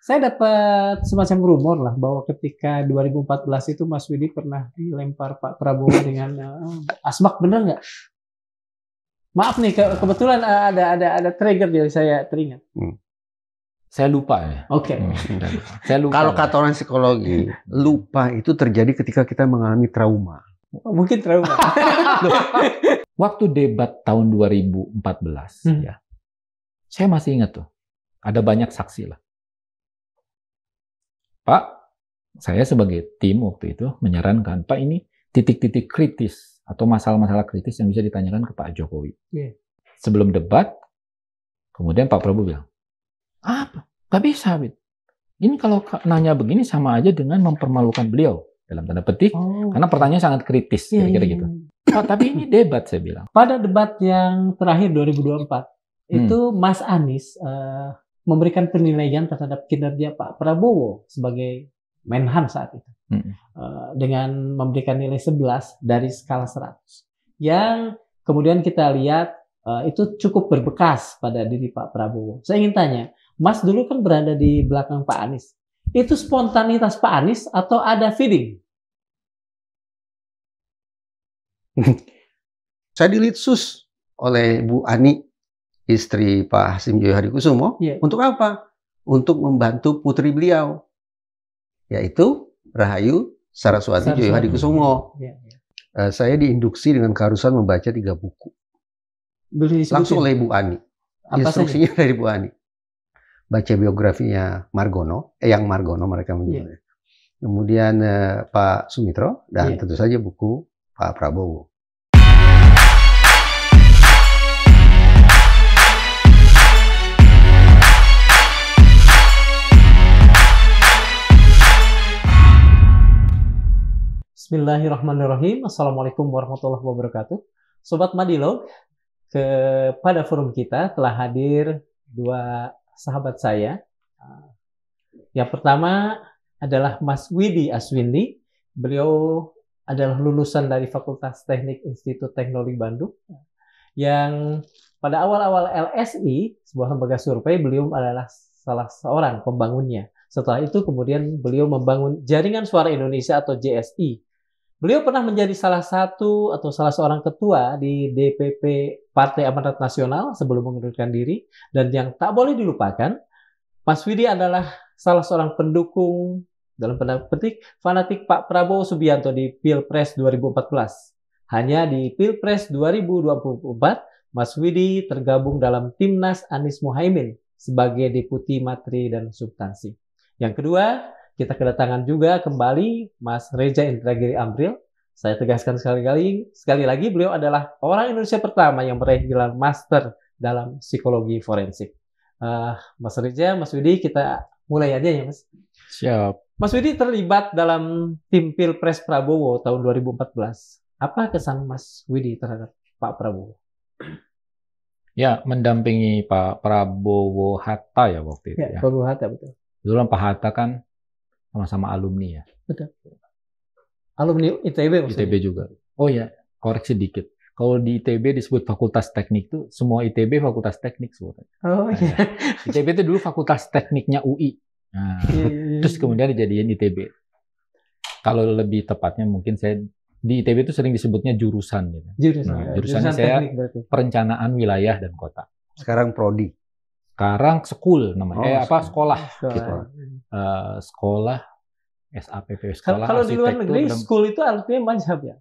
Saya dapat semacam rumor lah bahwa ketika 2014 itu Mas Widi pernah dilempar Pak Prabowo dengan asbak, benar nggak? Maaf nih, kebetulan ada trigger dari saya teringat. Saya lupa ya. Oke. Saya lupa. Kalau kata orang psikologi, lupa itu terjadi ketika kita mengalami trauma. Mungkin trauma. Waktu debat tahun 2014 ya. Saya masih ingat tuh. Ada banyak saksi lah. Pak, saya sebagai tim waktu itu menyarankan, Pak, ini titik-titik kritis atau masalah-masalah kritis yang bisa ditanyakan ke Pak Jokowi. Sebelum debat, kemudian Pak Prabowo bilang, apa? Gak bisa, Bid. Ini kalau nanya begini sama aja dengan mempermalukan beliau, dalam tanda petik, karena pertanyaan sangat kritis, kira-kira gitu. Pak, tapi ini debat, saya bilang. Pada debat yang terakhir 2024, itu Mas Anies memberikan penilaian terhadap kinerja Pak Prabowo sebagai Menhan saat itu. Dengan memberikan nilai 11 dari skala 100. Yang kemudian kita lihat itu cukup berbekas pada diri Pak Prabowo. Saya ingin tanya, Mas dulu kan berada di belakang Pak Anies. Itu spontanitas Pak Anies atau ada feeding? Saya dilitsus oleh Bu Ani, istri Pak Hasim Joyo Hadikusumo. Untuk apa? Untuk membantu putri beliau, yaitu Rahayu Saraswati Joyo Hadikusumo. Saya diinduksi dengan keharusan membaca 3 buku. Langsung oleh Bu Ani. Instruksinya dari Bu Ani. Baca biografinya Margono, yang Margono mereka menyebutnya. Kemudian Pak Sumitro, dan tentu saja buku Pak Prabowo. Bismillahirrahmanirrahim. Assalamualaikum warahmatullahi wabarakatuh. Sobat Madilog, pada forum kita telah hadir 2 sahabat saya. Yang pertama adalah Mas Widi Aswindi. Beliau adalah lulusan dari Fakultas Teknik Institut Teknologi Bandung. Yang pada awal-awal LSI, sebuah lembaga survei, beliau adalah salah seorang pembangunnya. Setelah itu kemudian beliau membangun Jaringan Suara Indonesia atau JSI. Beliau pernah menjadi salah seorang ketua di DPP Partai Amanat Nasional sebelum mengundurkan diri. Dan yang tak boleh dilupakan, Mas Widi adalah salah seorang pendukung, dalam tanda petik, fanatik Pak Prabowo Subianto di Pilpres 2014. Hanya di Pilpres 2024, Mas Widi tergabung dalam Timnas Anies Muhaimin sebagai Deputi Materi dan Substansi. Yang kedua, kita kedatangan juga kembali Mas Reza Indragiri Amril. Saya tegaskan sekali lagi, beliau adalah orang Indonesia pertama yang meraih gelar Master dalam Psikologi Forensik. Mas Reza, Mas Widi, kita mulai aja ya, Mas. Siap. Mas Widi terlibat dalam tim Pilpres Prabowo tahun 2014. Apa kesan Mas Widi terhadap Pak Prabowo? Ya, mendampingi Pak Prabowo Hatta ya waktu itu. Ya, Prabowo Hatta, betul. Dulu Pak Hatta kan sama-sama alumni ya. Betul. Alumni ITB maksudnya? ITB juga. Oh ya, koreksi dikit. Kalau di ITB disebut Fakultas Teknik tuh, semua ITB Fakultas Teknik sebetulnya. Oh iya. ITB itu dulu Fakultas Tekniknya UI. Nah, terus kemudian dijadiin ITB. Kalau lebih tepatnya mungkin saya di ITB itu sering disebutnya jurusan gitu. Jurusannya saya perencanaan wilayah dan kota. Sekarang prodi. Sekarang school namanya. Sekolah. Gitu. Sekolah SAPP, sekolah kalau di luar negeri school itu artinya mazhab ya.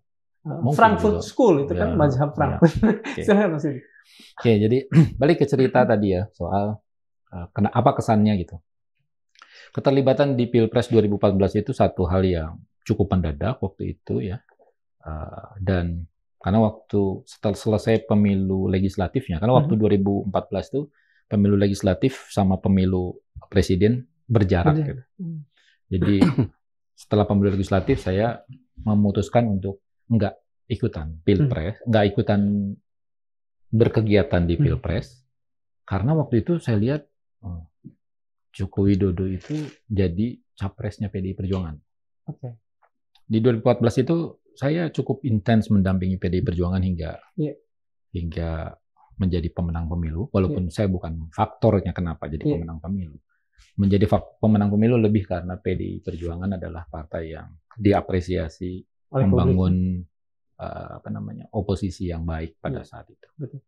Frankfurt juga. School itu kan mazhab Frankfurt. Oke, jadi balik ke cerita tadi ya soal apa kesannya gitu. Keterlibatan di Pilpres 2014 itu satu hal yang cukup mendadak waktu itu ya. Dan karena waktu setelah selesai pemilu legislatifnya, karena waktu 2014 itu pemilu legislatif sama pemilu presiden berjarak. Gitu. Jadi setelah pemilu legislatif saya memutuskan untuk nggak ikutan Pilpres, nggak ikutan berkegiatan di Pilpres, karena waktu itu saya lihat Joko Widodo itu jadi capresnya PDI Perjuangan. Di 2014 itu saya cukup intens mendampingi PDI Perjuangan hingga menjadi pemenang pemilu, walaupun saya bukan faktornya kenapa jadi pemenang pemilu. menjadi pemenang pemilu lebih karena PDI Perjuangan adalah partai yang diapresiasi membangun oposisi yang baik pada saat itu. Betul.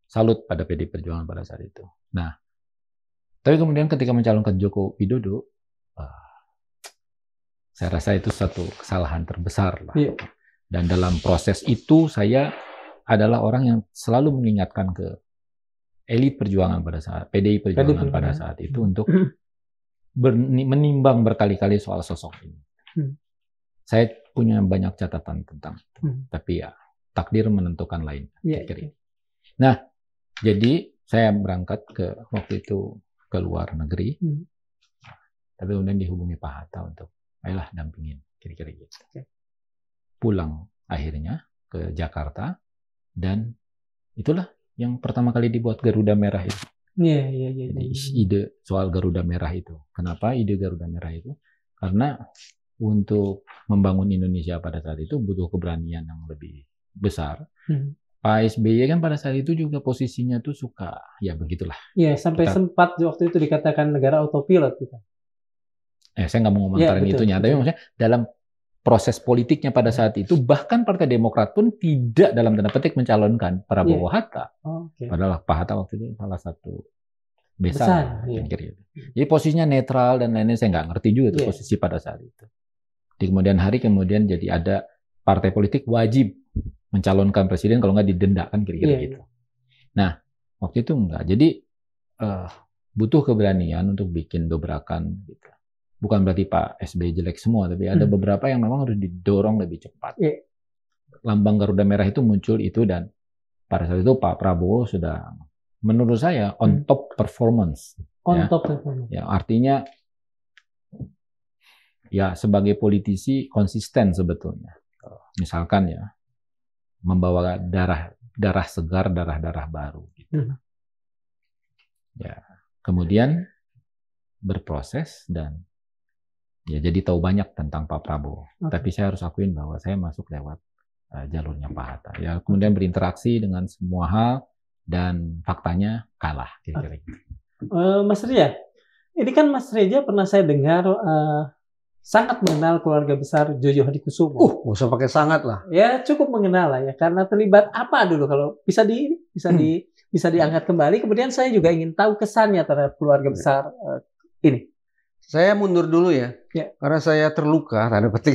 Salut pada PDI Perjuangan pada saat itu. Nah, tapi kemudian ketika mencalonkan Joko Widodo, saya rasa itu satu kesalahan terbesar lah. Yeah. Dan dalam proses itu saya adalah orang yang selalu mengingatkan ke elit perjuangan pada saat PDI Perjuangan pada saat itu untuk menimbang berkali-kali soal sosok ini. Saya punya banyak catatan tentang itu, tapi ya takdir menentukan lain. Yeah. Nah, jadi saya berangkat waktu itu ke luar negeri, tapi kemudian dihubungi Pak Hatta untuk ayolah dampingin, kira-kira gitu. Okay. Pulang akhirnya ke Jakarta, dan itulah yang pertama kali dibuat Garuda Merah itu. Iya. Jadi ide soal Garuda Merah itu. Kenapa ide Garuda Merah itu? Karena untuk membangun Indonesia pada saat itu butuh keberanian yang lebih besar. Pak SBY kan pada saat itu juga posisinya tuh suka, ya begitulah. Iya, sampai sempat waktu itu dikatakan negara autopilot kita. Saya nggak mau ngomentarin itunya, tapi maksudnya dalam proses politiknya pada saat itu, bahkan Partai Demokrat pun tidak dalam tanda petik mencalonkan Prabowo Hatta. Padahal Pak Hatta waktu itu salah satu besar. Jadi posisinya netral dan lainnya, saya nggak ngerti juga itu posisi pada saat itu. Di kemudian hari jadi ada partai politik wajib mencalonkan presiden, kalau nggak didenda kan kira-kira gitu. Nah, waktu itu enggak. Jadi butuh keberanian untuk bikin dobrakan gitu. Bukan berarti Pak SBY jelek semua, tapi ada beberapa yang memang harus didorong lebih cepat. Lambang Garuda Merah itu muncul itu, dan pada saat itu Pak Prabowo sudah, menurut saya, on top performance. Top performance. Ya, artinya ya sebagai politisi konsisten sebetulnya. Misalkan ya, membawa darah segar, darah baru. Gitu. Ya, kemudian berproses dan ya jadi tahu banyak tentang Pak Prabowo. Tapi saya harus akuin bahwa saya masuk lewat jalurnya Pak Hatta. Ya, kemudian berinteraksi dengan semua hal dan faktanya kalah. Kira-kira. Mas Ria, ini kan Mas Reja pernah saya dengar sangat mengenal keluarga besar Jojo Hadikusumo. Nggak usah pakai sangat lah. Ya cukup mengenal lah ya, karena terlibat apa dulu kalau bisa diangkat kembali. Kemudian saya juga ingin tahu kesannya terhadap keluarga besar ini. Saya mundur dulu ya, karena saya terluka, tanda petik.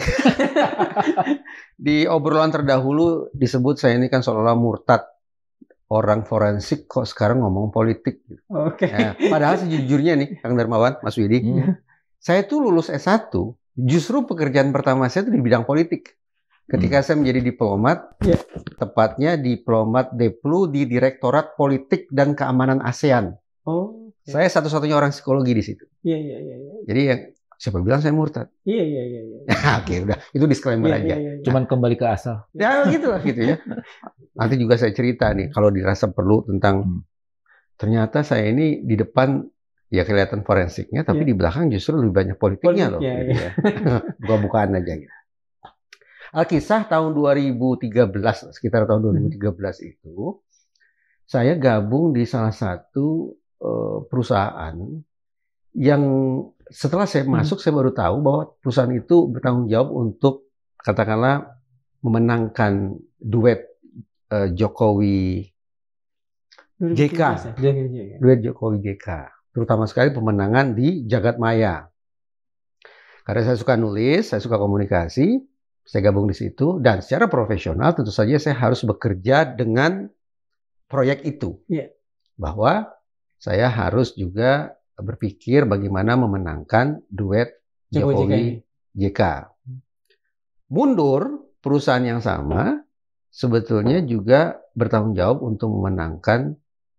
Di obrolan terdahulu disebut saya ini kan seolah-olah murtad, orang forensik kok sekarang ngomong politik. Ya, padahal sejujurnya nih, Kang Darmawan, Mas Widi, saya tuh lulus S1, justru pekerjaan pertama saya tuh di bidang politik. Ketika saya menjadi diplomat, tepatnya diplomat Deplu di Direktorat Politik dan Keamanan ASEAN. Saya satu-satunya orang psikologi di situ. Iya. Jadi yang siapa bilang saya murtad? Iya. Oke, udah itu disclaimer aja. Cuman kembali ke asal. Ya gitu ya. Nanti juga saya cerita nih kalau dirasa perlu tentang ternyata saya ini di depan ya kelihatan forensiknya, tapi di belakang justru lebih banyak politiknya loh. Gitu ya. Buka-bukaan aja gitu. Alkisah tahun 2013, sekitar tahun 2013 itu saya gabung di salah satu perusahaan yang setelah saya masuk saya baru tahu bahwa perusahaan itu bertanggung jawab untuk katakanlah memenangkan duet Jokowi JK, duet Jokowi JK, terutama sekali pemenangan di Jagat Maya. Karena saya suka nulis, saya suka komunikasi, saya gabung di situ dan secara profesional tentu saja saya harus bekerja dengan proyek itu, bahwa saya harus juga berpikir bagaimana memenangkan duet Jokowi JK. Mundur, perusahaan yang sama sebetulnya juga bertanggung jawab untuk memenangkan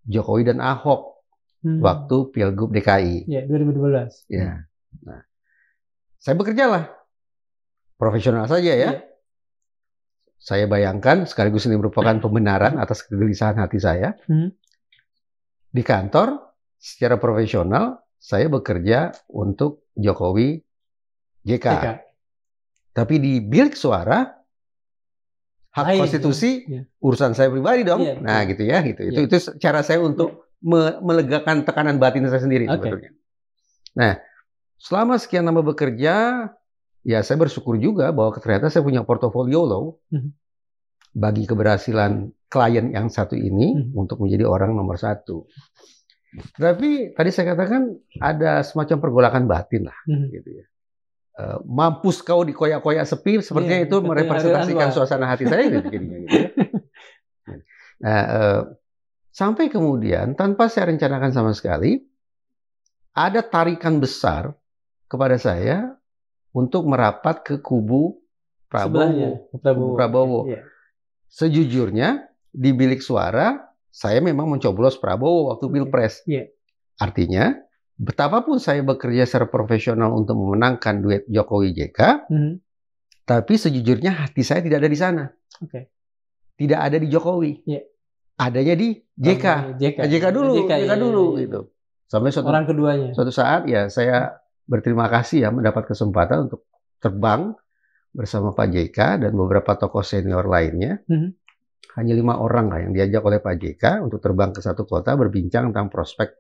Jokowi dan Ahok waktu Pilgub DKI. 2012. Ya. Nah, saya bekerjalah profesional saja ya. Saya bayangkan sekaligus ini merupakan pembenaran atas kegelisahan hati saya. Di kantor, secara profesional, saya bekerja untuk Jokowi JK. Tapi di bilik suara, hak konstitusi, urusan saya pribadi dong. Nah, gitu ya. Itu cara saya untuk melegakan tekanan batin saya sendiri sebetulnya. Nah, selama sekian lama bekerja, ya saya bersyukur juga bahwa ternyata saya punya portofolio loh bagi keberhasilan klien yang satu ini untuk menjadi orang nomor satu. Tapi tadi saya katakan ada semacam pergolakan batin lah, gitu ya. Mampus kau dikoyak-koyak sepi, sepertinya itu merepresentasikan suasana hati saya gitu jadinya. Gitu ya. Nah, sampai kemudian tanpa saya rencanakan sama sekali, ada tarikan besar kepada saya untuk merapat ke kubu Prabowo. Yeah. Sejujurnya di bilik suara saya memang mencoblos Prabowo waktu Pilpres. Yeah. Artinya betapapun saya bekerja secara profesional untuk memenangkan duet Jokowi JK, tapi sejujurnya hati saya tidak ada di sana. Tidak ada di Jokowi. Yeah. Adanya di JK. JK dulu gitu. Sampai suatu saat ya saya berterima kasih ya mendapat kesempatan untuk terbang bersama Pak JK dan beberapa tokoh senior lainnya. Hanya 5 orang lah yang diajak oleh Pak JK untuk terbang ke satu kota berbincang tentang prospek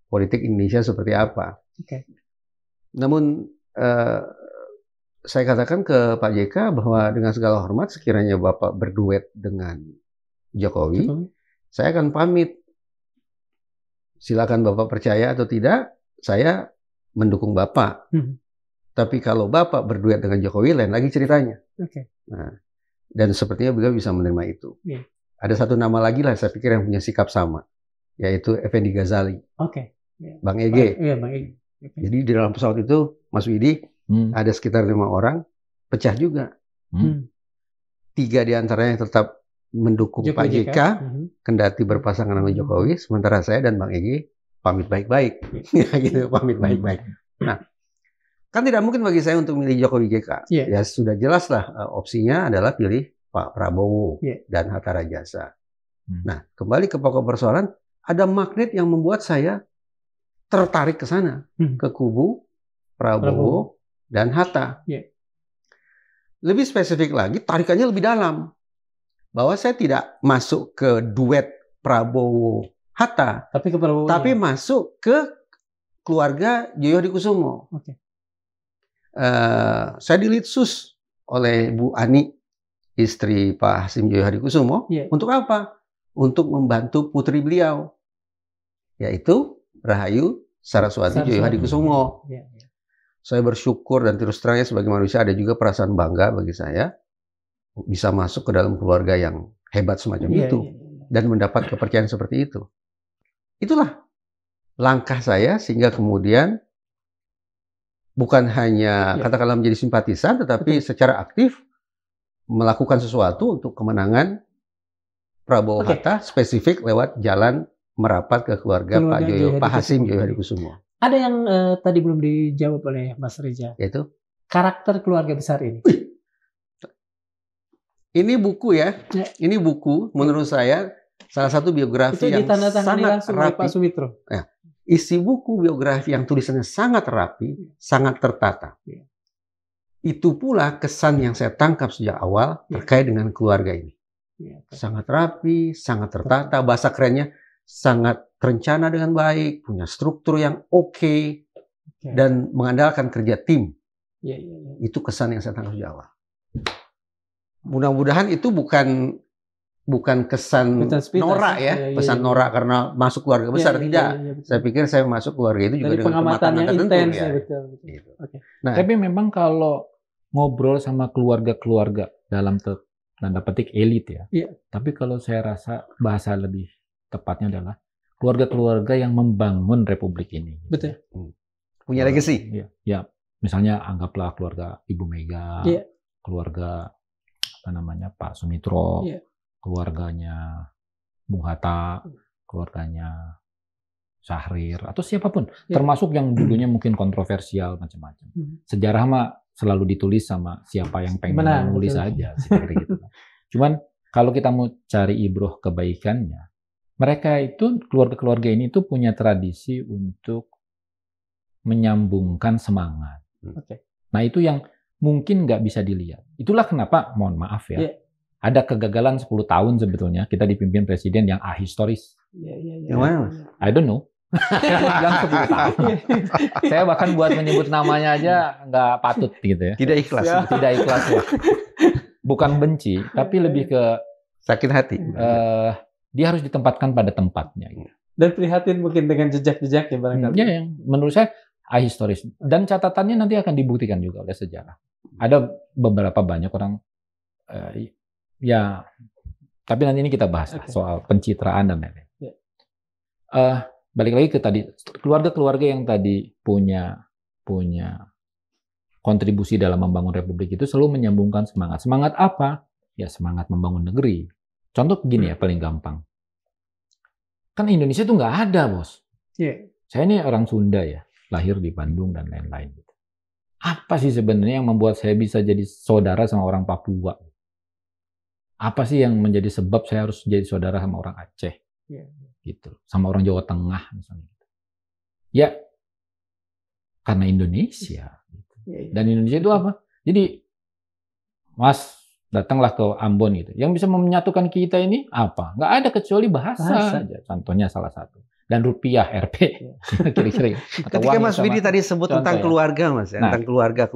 politik Indonesia seperti apa. Namun saya katakan ke Pak JK bahwa dengan segala hormat sekiranya Bapak berduet dengan Jokowi, saya akan pamit. Silakan Bapak percaya atau tidak, saya mendukung Bapak. Tapi kalau Bapak berduet dengan Jokowi, lain lagi ceritanya. Nah, dan sepertinya beliau bisa menerima itu. Ada satu nama lagi lah, saya pikir yang punya sikap sama, yaitu Effendi Ghazali. Bang Ege. Bang Ege. Jadi di dalam pesawat itu, Mas Widi, ada sekitar 5 orang, pecah juga. 3 di antaranya tetap mendukung Pak JK, kendati berpasangan sama Jokowi, sementara saya dan Bang Ege pamit baik-baik. Gitu, pamit baik-baik. Nah, kan tidak mungkin bagi saya untuk milih Jokowi JK. Ya sudah jelas lah opsinya adalah pilih Pak Prabowo dan Hatta Rajasa. Nah, kembali ke pokok persoalan, ada magnet yang membuat saya tertarik ke sana, ke kubu Prabowo dan Hatta. Lebih spesifik lagi, tarikannya lebih dalam. Bahwa saya tidak masuk ke duet Prabowo-Hatta, tapi masuk ke keluarga Joyo Hadikusumo. Saya dilitsus oleh Bu Ani, istri Pak Hasim Joyo Hadikusumo. Untuk apa? Untuk membantu putri beliau, yaitu Rahayu Saraswati Joyo Hadikusumo. Saya bersyukur dan terus terangnya sebagai manusia ada juga perasaan bangga bagi saya bisa masuk ke dalam keluarga yang hebat semacam itu dan mendapat kepercayaan seperti itu. Itulah langkah saya sehingga kemudian bukan hanya katakanlah menjadi simpatisan, tetapi secara aktif melakukan sesuatu untuk kemenangan Prabowo Hatta spesifik lewat jalan merapat ke keluarga Pak Hasim Joyo Hadikusumo. Ada yang tadi belum dijawab oleh Mas Reza. Yaitu karakter keluarga besar ini. Ini buku ya. Ini buku menurut saya salah satu biografi yang sangat rapi. Pak Sumitro. Nah, isi buku biografi yang tulisannya sangat rapi, sangat tertata. Itu pula kesan yang saya tangkap sejak awal terkait dengan keluarga ini. Sangat rapi, sangat tertata, bahasa kerennya sangat terencana dengan baik, punya struktur yang oke, dan mengandalkan kerja tim. Itu kesan yang saya tangkap sejak awal. Mudah-mudahan itu bukan kesan norak ya, pesan norak karena masuk keluarga besar, tidak. Saya pikir saya masuk keluarga itu juga dari dengan pemahaman tertentu intens, ya. Betul. Gitu. Nah, tapi memang kalau ngobrol sama keluarga-keluarga dalam tanda petik elit ya. Tapi kalau saya rasa bahasa lebih tepatnya adalah keluarga-keluarga yang membangun republik ini. Betul. Punya legacy. Ya, misalnya anggaplah keluarga Ibu Mega, keluarga Pak Sumitro, keluarganya Bung Hatta, keluarganya Syahrir, atau siapapun, termasuk yang dulunya mungkin kontroversial macam-macam. Sejarah mah selalu ditulis sama siapa yang pengen menulis saja, seperti gitu. Cuman kalau kita mau cari ibroh kebaikannya, mereka itu keluarga-keluarga ini tuh punya tradisi untuk menyambungkan semangat. Nah itu yang mungkin nggak bisa dilihat. Itulah kenapa, mohon maaf ya, ada kegagalan 10 tahun sebetulnya kita dipimpin presiden yang ahistoris. Yang mana? I don't know. Saya bilang 10 tahun. Saya bahkan buat menyebut namanya aja nggak patut gitu ya. Tidak ikhlas. Tidak ikhlas ya. Bukan benci, tapi lebih ke Sakit hati. dia harus ditempatkan pada tempatnya. Gitu. Dan prihatin mungkin dengan jejak-jejak ya barangkali. Ya, yang menurut saya ahistoris. Dan catatannya nanti akan dibuktikan juga oleh sejarah. Ada beberapa banyak orang, ya, tapi nanti ini kita bahas soal pencitraan dan lain-lain. Balik lagi ke tadi, keluarga-keluarga yang tadi punya kontribusi dalam membangun republik itu selalu menyambungkan semangat. Semangat apa? Ya semangat membangun negeri. Contoh begini ya, paling gampang. Kan Indonesia itu nggak ada, Bos. Saya ini orang Sunda ya, lahir di Bandung dan lain-lain. Apa sih sebenarnya yang membuat saya bisa jadi saudara sama orang Papua? Apa sih yang menjadi sebab saya harus jadi saudara sama orang Aceh? Gitu, sama orang Jawa Tengah misalnya. Ya, karena Indonesia. Dan Indonesia itu apa? Jadi, Mas datanglah ke Ambon gitu. Yang bisa menyatukan kita ini apa? Nggak ada kecuali bahasa aja. Contohnya salah satu. Dan rupiah, RP. Kira-kira. Ketika Mas Widi tadi sebut tentang keluarga, Mas, ya, tentang keluarga.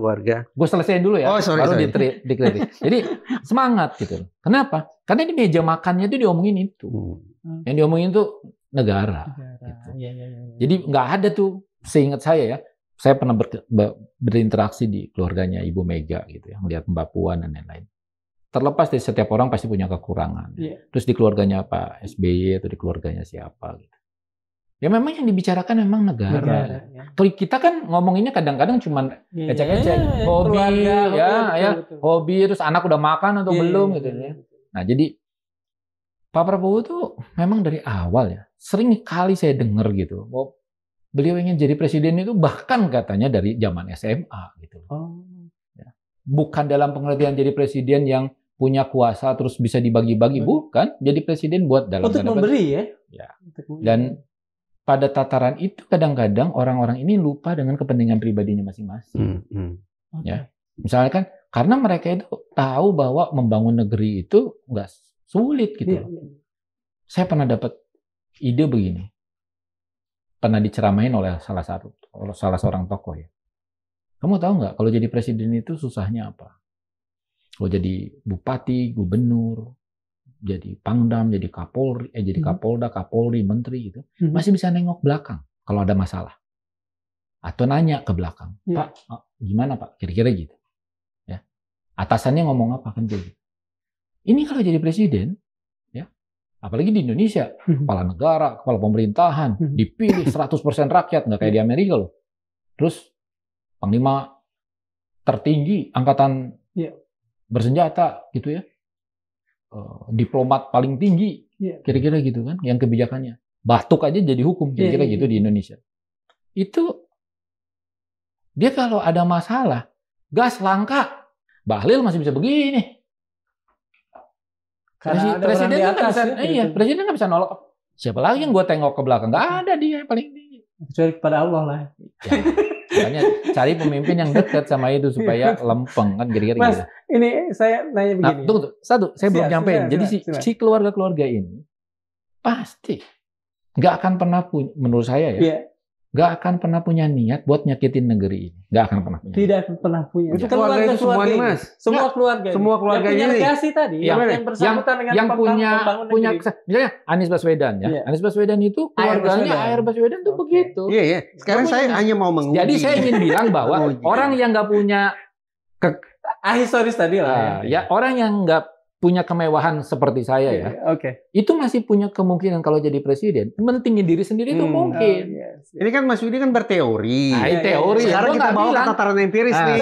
Gue selesaiin dulu ya, baru dikritik. Jadi semangat gitu. Kenapa? Karena di meja makannya itu diomongin itu. Yang diomongin itu negara. Gitu. Jadi nggak ada tuh, seingat saya ya, saya pernah berinteraksi di keluarganya Ibu Mega gitu ya, melihat Mbak Puan dan lain-lain. Terlepas dari setiap orang pasti punya kekurangan. Terus di keluarganya Pak SBY atau di keluarganya siapa gitu. Ya memang yang dibicarakan memang negara. Kalau kita kan ngomonginnya kadang-kadang cuma ecek-ecek, hobi, betul. Hobi, terus anak udah makan atau belum gitu ya. Nah jadi Pak Prabowo tuh memang dari awal ya, sering kali saya dengar gitu, bahwa beliau ingin jadi presiden itu bahkan katanya dari zaman SMA gitu. Ya. Bukan dalam pengertian jadi presiden yang punya kuasa terus bisa dibagi-bagi, bukan. Jadi presiden buat dalam untuk memberi ya. Dan pada tataran itu kadang-kadang orang-orang ini lupa dengan kepentingan pribadinya masing-masing. Ya, misalnya kan karena mereka itu tahu bahwa membangun negeri itu nggak sulit gitu. Saya pernah dapat ide begini, pernah diceramain oleh salah seorang tokoh ya. Kamu tahu nggak kalau jadi presiden itu susahnya apa? Kalau jadi bupati, gubernur, jadi pangdam, jadi kapolri, jadi kapolda, kapolri, menteri gitu, masih bisa nengok belakang kalau ada masalah, atau nanya ke belakang, Pak, gimana Pak, kira-kira gitu, ya, atasannya ngomong apa kan gitu. Ini kalau jadi presiden, ya, apalagi di Indonesia, kepala negara, kepala pemerintahan, dipilih 100% rakyat, nggak kayak di Amerika loh. Terus panglima tertinggi angkatan bersenjata gitu ya. Diplomat paling tinggi, kira-kira gitu kan, yang kebijakannya. Batuk aja jadi hukum, kira-kira gitu di Indonesia. Itu, dia kalau ada masalah, gas langka, Bahlil masih bisa begini. Presiden kan bisa, presiden nggak bisa nolak. Siapa lagi yang gue tengok ke belakang? Nggak ada dia yang paling tinggi. Kecuali kepada Allah lah. Makanya cari pemimpin yang dekat sama itu supaya lempeng kan kira-kira gitu. Ini saya nanya begini. Tunggu, satu, saya belum nyampein. Jadi si keluarga-keluarga ini pasti nggak akan pernah punya, menurut saya ya, nggak akan pernah punya niat buat nyakitin negeri ini. Nggak akan pernah punya. Tidak pernah punya. Itu keluarga itu semuanya, Mas. Semua keluarga. Semua keluarga ini. Yang punya legasi tadi. Yang bersangkutan dengan yang punya misalnya Anies Baswedan ya. Anies Baswedan itu keluarganya Air Baswedan tuh begitu. Iya. Sekarang saya hanya mau menguji. Jadi saya ingin bilang bahwa orang yang nggak punya ahistoris tadi lah. Ya orang yang nggak punya kemewahan seperti saya ya, itu masih punya kemungkinan kalau jadi presiden mentingin diri sendiri itu mungkin. Ini kan Mas Widi kan berteori. Nah, teori. Sekarang kita bawa ke tataran empiris nih.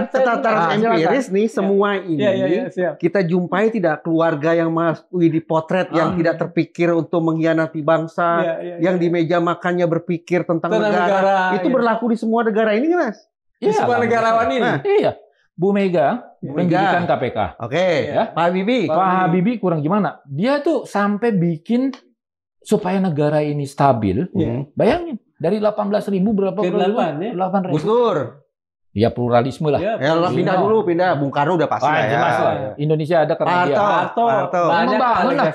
Ke tataran empiris nih, semua ini kita jumpai tidak keluarga yang Mas Widi potret yang tidak terpikir untuk mengkhianati bangsa, yang di meja makannya berpikir tentang negara. Itu berlaku di semua negara ini kan, Mas? Di semua negarawan ini. Iya. Bu Mega mendirikan KPK. Ya. Pak Habibie kurang gimana? Dia tuh sampai bikin supaya negara ini stabil. Bayangin dari 18.000 berapa ke 8.000. Gus Dur. Ya pluralisme lah. Ya pindah. Bung Karno udah pasti ya. Indonesia ada karena dia. Harto.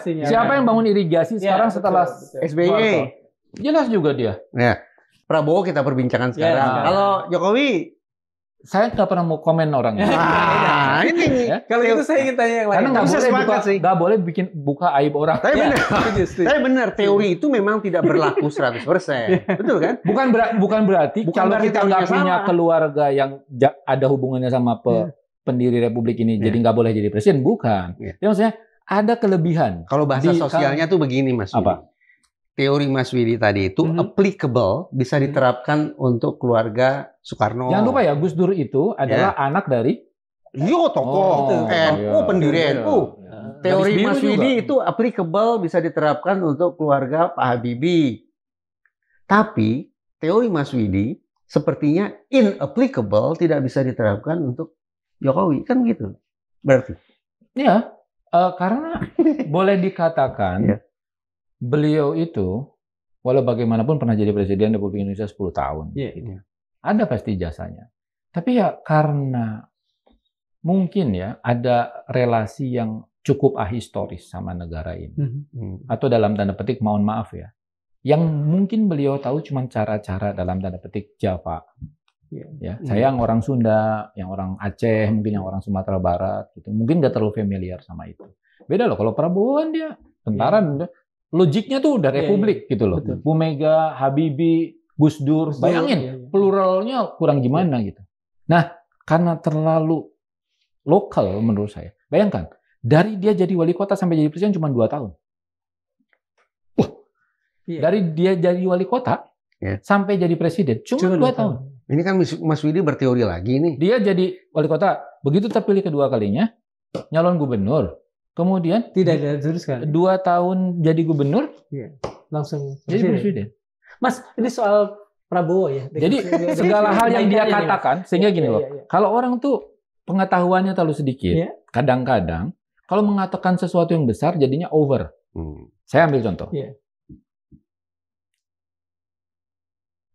Siapa yang bangun irigasi sekarang setelah SBY? Jelas juga dia. Ya, Prabowo kita perbincangkan sekarang. Ya, Kalau Jokowi, Saya nggak pernah mau komen orangnya. ini Ya? Kalau itu saya ingin tanya yang lain. Karena nggak boleh buka aib orang. Tapi benar, teori itu memang tidak berlaku 100%. Betul kan? Bukan berarti kalau kita nggak punya keluarga yang ada hubungannya sama pendiri republik ini, jadi nggak boleh jadi presiden. Bukan. Jadi maksudnya ada kelebihan. Kalau bahasa sosialnya tuh begini, Mas Widi. Apa? Teori Mas Widi tadi itu applicable, bisa diterapkan untuk keluarga Soekarno. Jangan lupa ya, Gus Dur itu adalah anak dari tokoh NU, pendiri NU. Teori Mas Widi itu applicable, bisa diterapkan untuk keluarga Pak Habibie. Tapi teori Mas Widi sepertinya inapplicable, tidak bisa diterapkan untuk Jokowi, kan gitu. Berarti. Ya, karena boleh dikatakan beliau itu walau bagaimanapun pernah jadi presiden Republik Indonesia 10 tahun. Gitu. Ada pasti jasanya. Tapi ya karena mungkin ya ada relasi yang cukup ahistoris sama negara ini. Atau dalam tanda petik mohon maaf ya. Yang mungkin beliau tahu cuma cara-cara dalam tanda petik Java. Ya, saya yang orang Sunda, yang orang Aceh, mungkin yang orang Sumatera Barat gitu. Mungkin nggak terlalu familiar sama itu. Beda loh kalau Prabowo kan dia tentara, logiknya tuh udah republik gitu loh. Bu Mega, Habibie, Gus Dur, bayangin pluralnya kurang gimana gitu. Nah, karena terlalu lokal menurut saya. Bayangkan, dari dia jadi wali kota sampai jadi presiden cuma 2 tahun. Dari dia jadi wali kota sampai jadi presiden cuma 2 tahun. Ini kan Mas Widi berteori lagi nih. Dia jadi wali kota, begitu terpilih kedua kalinya, nyalon gubernur. Kemudian tidak diteruskan. 2 tahun jadi gubernur, langsung jadi presiden. Mas, ini soal Prabowo ya. Jadi segala hal yang dia katakan, sehingga gini loh, kalau orang tuh pengetahuannya terlalu sedikit, kadang-kadang kalau mengatakan sesuatu yang besar jadinya over. Saya ambil contoh.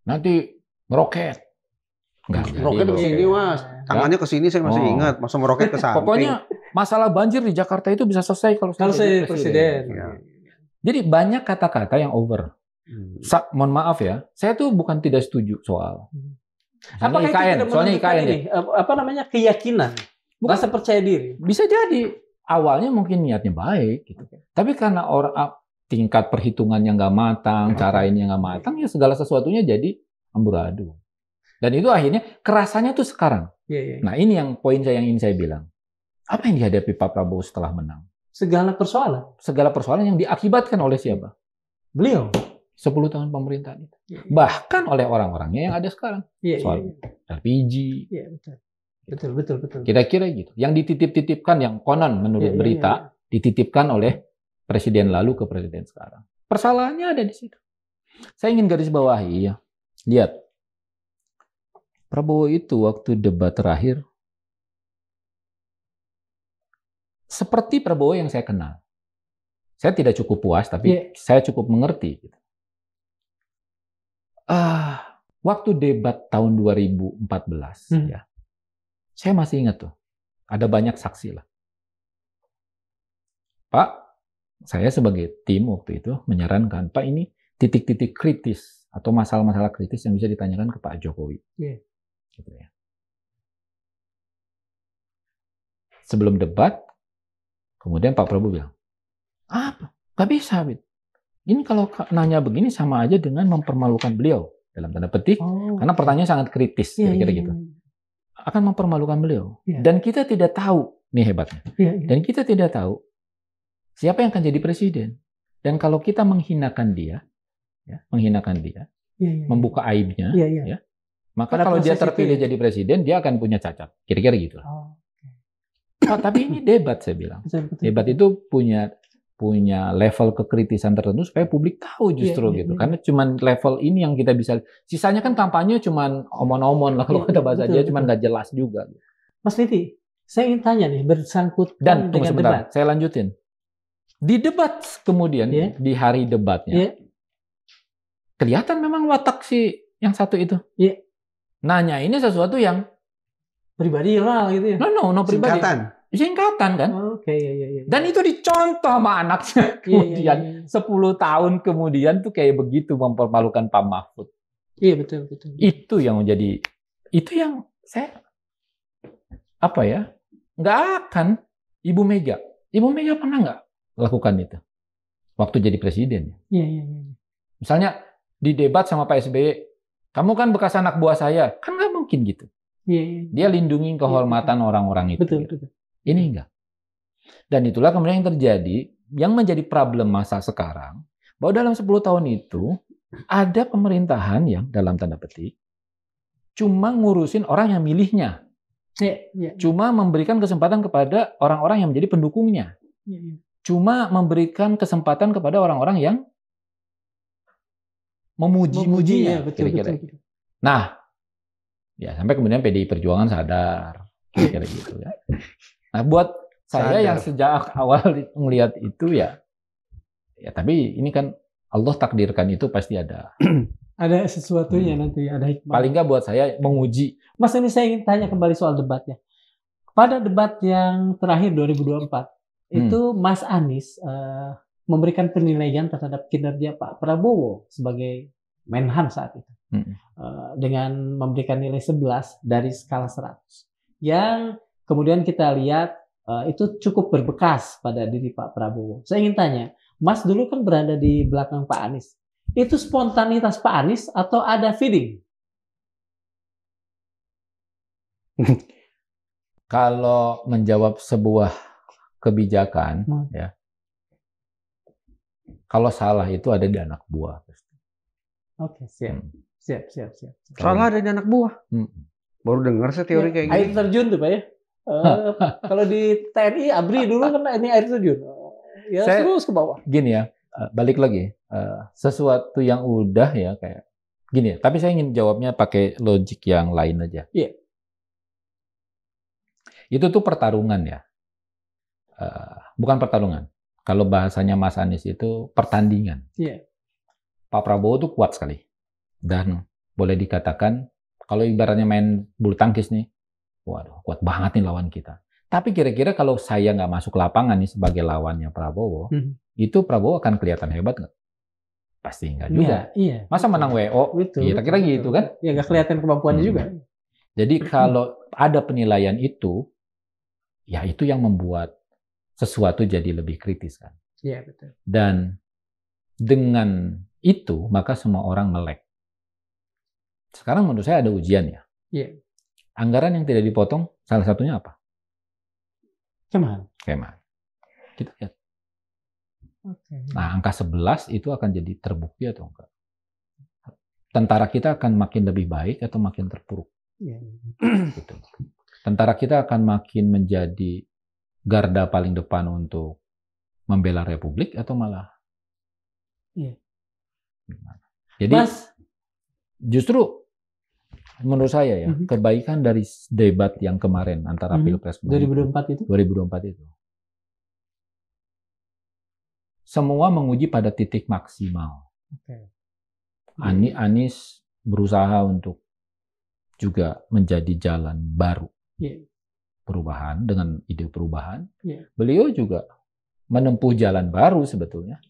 Nanti meroket. Meroket ke sini, Mas. Tangannya ke sini saya masih ingat. Masa meroket ke samping. Pokoknya masalah banjir di Jakarta itu bisa selesai kalau saya jadi presiden. Jadi banyak kata-kata yang over. Mohon maaf ya, saya tuh bukan tidak setuju soal. Apakah IKN, itu soalnya IKN ini, apa namanya, keyakinan, rasa percaya diri? Bisa jadi awalnya mungkin niatnya baik, gitu. Tapi karena orang tingkat perhitungannya nggak matang, cara ini nggak matang, ya segala sesuatunya jadi amburadul. Dan itu akhirnya kerasanya tuh sekarang. Nah ini yang poin saya yang ingin saya bilang. Apa yang dihadapi Pak Prabowo setelah menang? Segala persoalan. Segala persoalan yang diakibatkan oleh siapa? Beliau. 10 tahun pemerintahan itu. Bahkan oleh orang-orangnya yang ada sekarang. Soal LPG. Betul. Kira-kira gitu. Yang dititip-titipkan, yang konon menurut berita, dititipkan oleh presiden lalu ke presiden sekarang. Persalahannya ada di situ. Saya ingin garis bawahi ya. Lihat. Prabowo itu waktu debat terakhir seperti Prabowo yang saya kenal. Saya tidak cukup puas, tapi saya cukup mengerti. Waktu debat tahun 2014, ya, saya masih ingat tuh, ada banyak saksi lah. Pak, saya sebagai tim waktu itu menyarankan, Pak ini titik-titik kritis atau masalah-masalah kritis yang bisa ditanyakan ke Pak Jokowi. Gitu ya. Sebelum debat, kemudian Pak Prabowo bilang, apa? Gak bisa, Bit. Ini kalau nanya begini sama aja dengan mempermalukan beliau. Dalam tanda petik, karena pertanyaan sangat kritis, kira-kira gitu. Akan mempermalukan beliau. Dan kita tidak tahu, nih hebatnya. Dan kita tidak tahu siapa yang akan jadi presiden. Dan kalau kita menghinakan dia, membuka aibnya, ya, maka kalau dia terpilih jadi presiden, dia akan punya cacat. Kira-kira gitu. Tapi ini debat, saya bilang. Debat itu punya level kekritisan tertentu supaya publik tahu justru gitu. Karena cuman level ini yang kita bisa. Sisanya kan kampanye cuman omon-omon lah kalau kata bahasa dia, cuman nggak jelas juga. Mas Liti, saya ingin tanya nih bersangkutan dengan sebentar, debat. saya lanjutin. Di debat kemudian, di hari debatnya, kelihatan memang watak si yang satu itu. Nanya ini sesuatu yang pribadi lah gitu ya. No pribadi. Singkatan. Singkatan kan? Oke, iya. Dan itu dicontoh sama anaknya kemudian 10 tahun kemudian tuh kayak begitu mempermalukan Pak Mahfud. Iya, betul. Itu yang menjadi, itu yang saya nggak akan. Ibu Mega pernah nggak lakukan itu waktu jadi presiden? Iya. Misalnya di debat sama Pak SBY, kamu kan bekas anak buah saya, kan nggak mungkin gitu. Iya. Dia lindungi kehormatan orang-orang itu. Betul. Ini enggak. Dan itulah kemudian yang terjadi, yang menjadi problem masa sekarang, bahwa dalam 10 tahun itu ada pemerintahan yang dalam tanda petik cuma ngurusin orang yang milihnya. Iya. Cuma memberikan kesempatan kepada orang-orang yang menjadi pendukungnya. Iya. Cuma memberikan kesempatan kepada orang-orang yang memuji-mujinya. Betul. Nah, ya sampai kemudian PDI Perjuangan sadar. Kira-kira gitu ya. Nah, buat saya yang sejak awal melihat itu ya tapi ini kan Allah takdirkan itu pasti ada. Ada sesuatunya nanti, ada hikmah. Paling nggak buat saya menguji. Mas, ini saya ingin tanya kembali soal debatnya. Pada debat yang terakhir 2024, itu Mas Anies memberikan penilaian terhadap kinerja Pak Prabowo sebagai Menhan saat itu. Dengan memberikan nilai 11 dari skala 100. Yang kemudian kita lihat itu cukup berbekas pada diri Pak Prabowo. Saya ingin tanya, Mas dulu kan berada di belakang Pak Anies. Itu spontanitas Pak Anies atau ada feeding? Kalau menjawab sebuah kebijakan, ya, kalau salah itu ada di anak buah. Oke, siap. Salah ada di anak buah. Baru dengar saya teori kayak gini. Air terjun tuh Pak ya. Kalau di TNI ABRI dulu kan ini air terjun. Ya terus ke bawah. Gini ya, balik lagi. Sesuatu yang udah ya kayak gini ya. Tapi saya ingin jawabnya pakai logik yang lain aja. Iya. Itu tuh pertarungan ya. Bukan pertarungan. Kalau bahasanya Mas Anies itu pertandingan. Iya. Pak Prabowo tuh kuat sekali. Dan boleh dikatakan kalau ibaratnya main bulu tangkis nih, waduh, kuat banget nih lawan kita. Tapi kira-kira kalau saya nggak masuk lapangan nih sebagai lawannya Prabowo, itu Prabowo akan kelihatan hebat nggak? Pasti nggak juga. Iya. Masa menang WO? Kira-kira gitu kan? Ya nggak kelihatan kemampuannya juga. Jadi kalau ada penilaian itu, ya itu yang membuat sesuatu jadi lebih kritis kan. Iya, betul. Dan dengan itu, maka semua orang melek. Sekarang menurut saya ada ujian ya. Iya. Anggaran yang tidak dipotong, salah satunya apa? Kemhan. Kita lihat. Okay. Nah, angka 11 itu akan jadi terbukti atau enggak? Tentara kita akan makin lebih baik atau makin terpuruk? Iya. Gitu. Tentara kita akan makin menjadi garda paling depan untuk membela Republik atau malah? Iya. Jadi, justru menurut saya ya, kebaikan dari debat yang kemarin antara Pilpres 2024 itu. Semua menguji pada titik maksimal. Okay. Anies berusaha untuk juga menjadi jalan baru. Perubahan, dengan ide perubahan. Beliau juga menempuh jalan baru sebetulnya.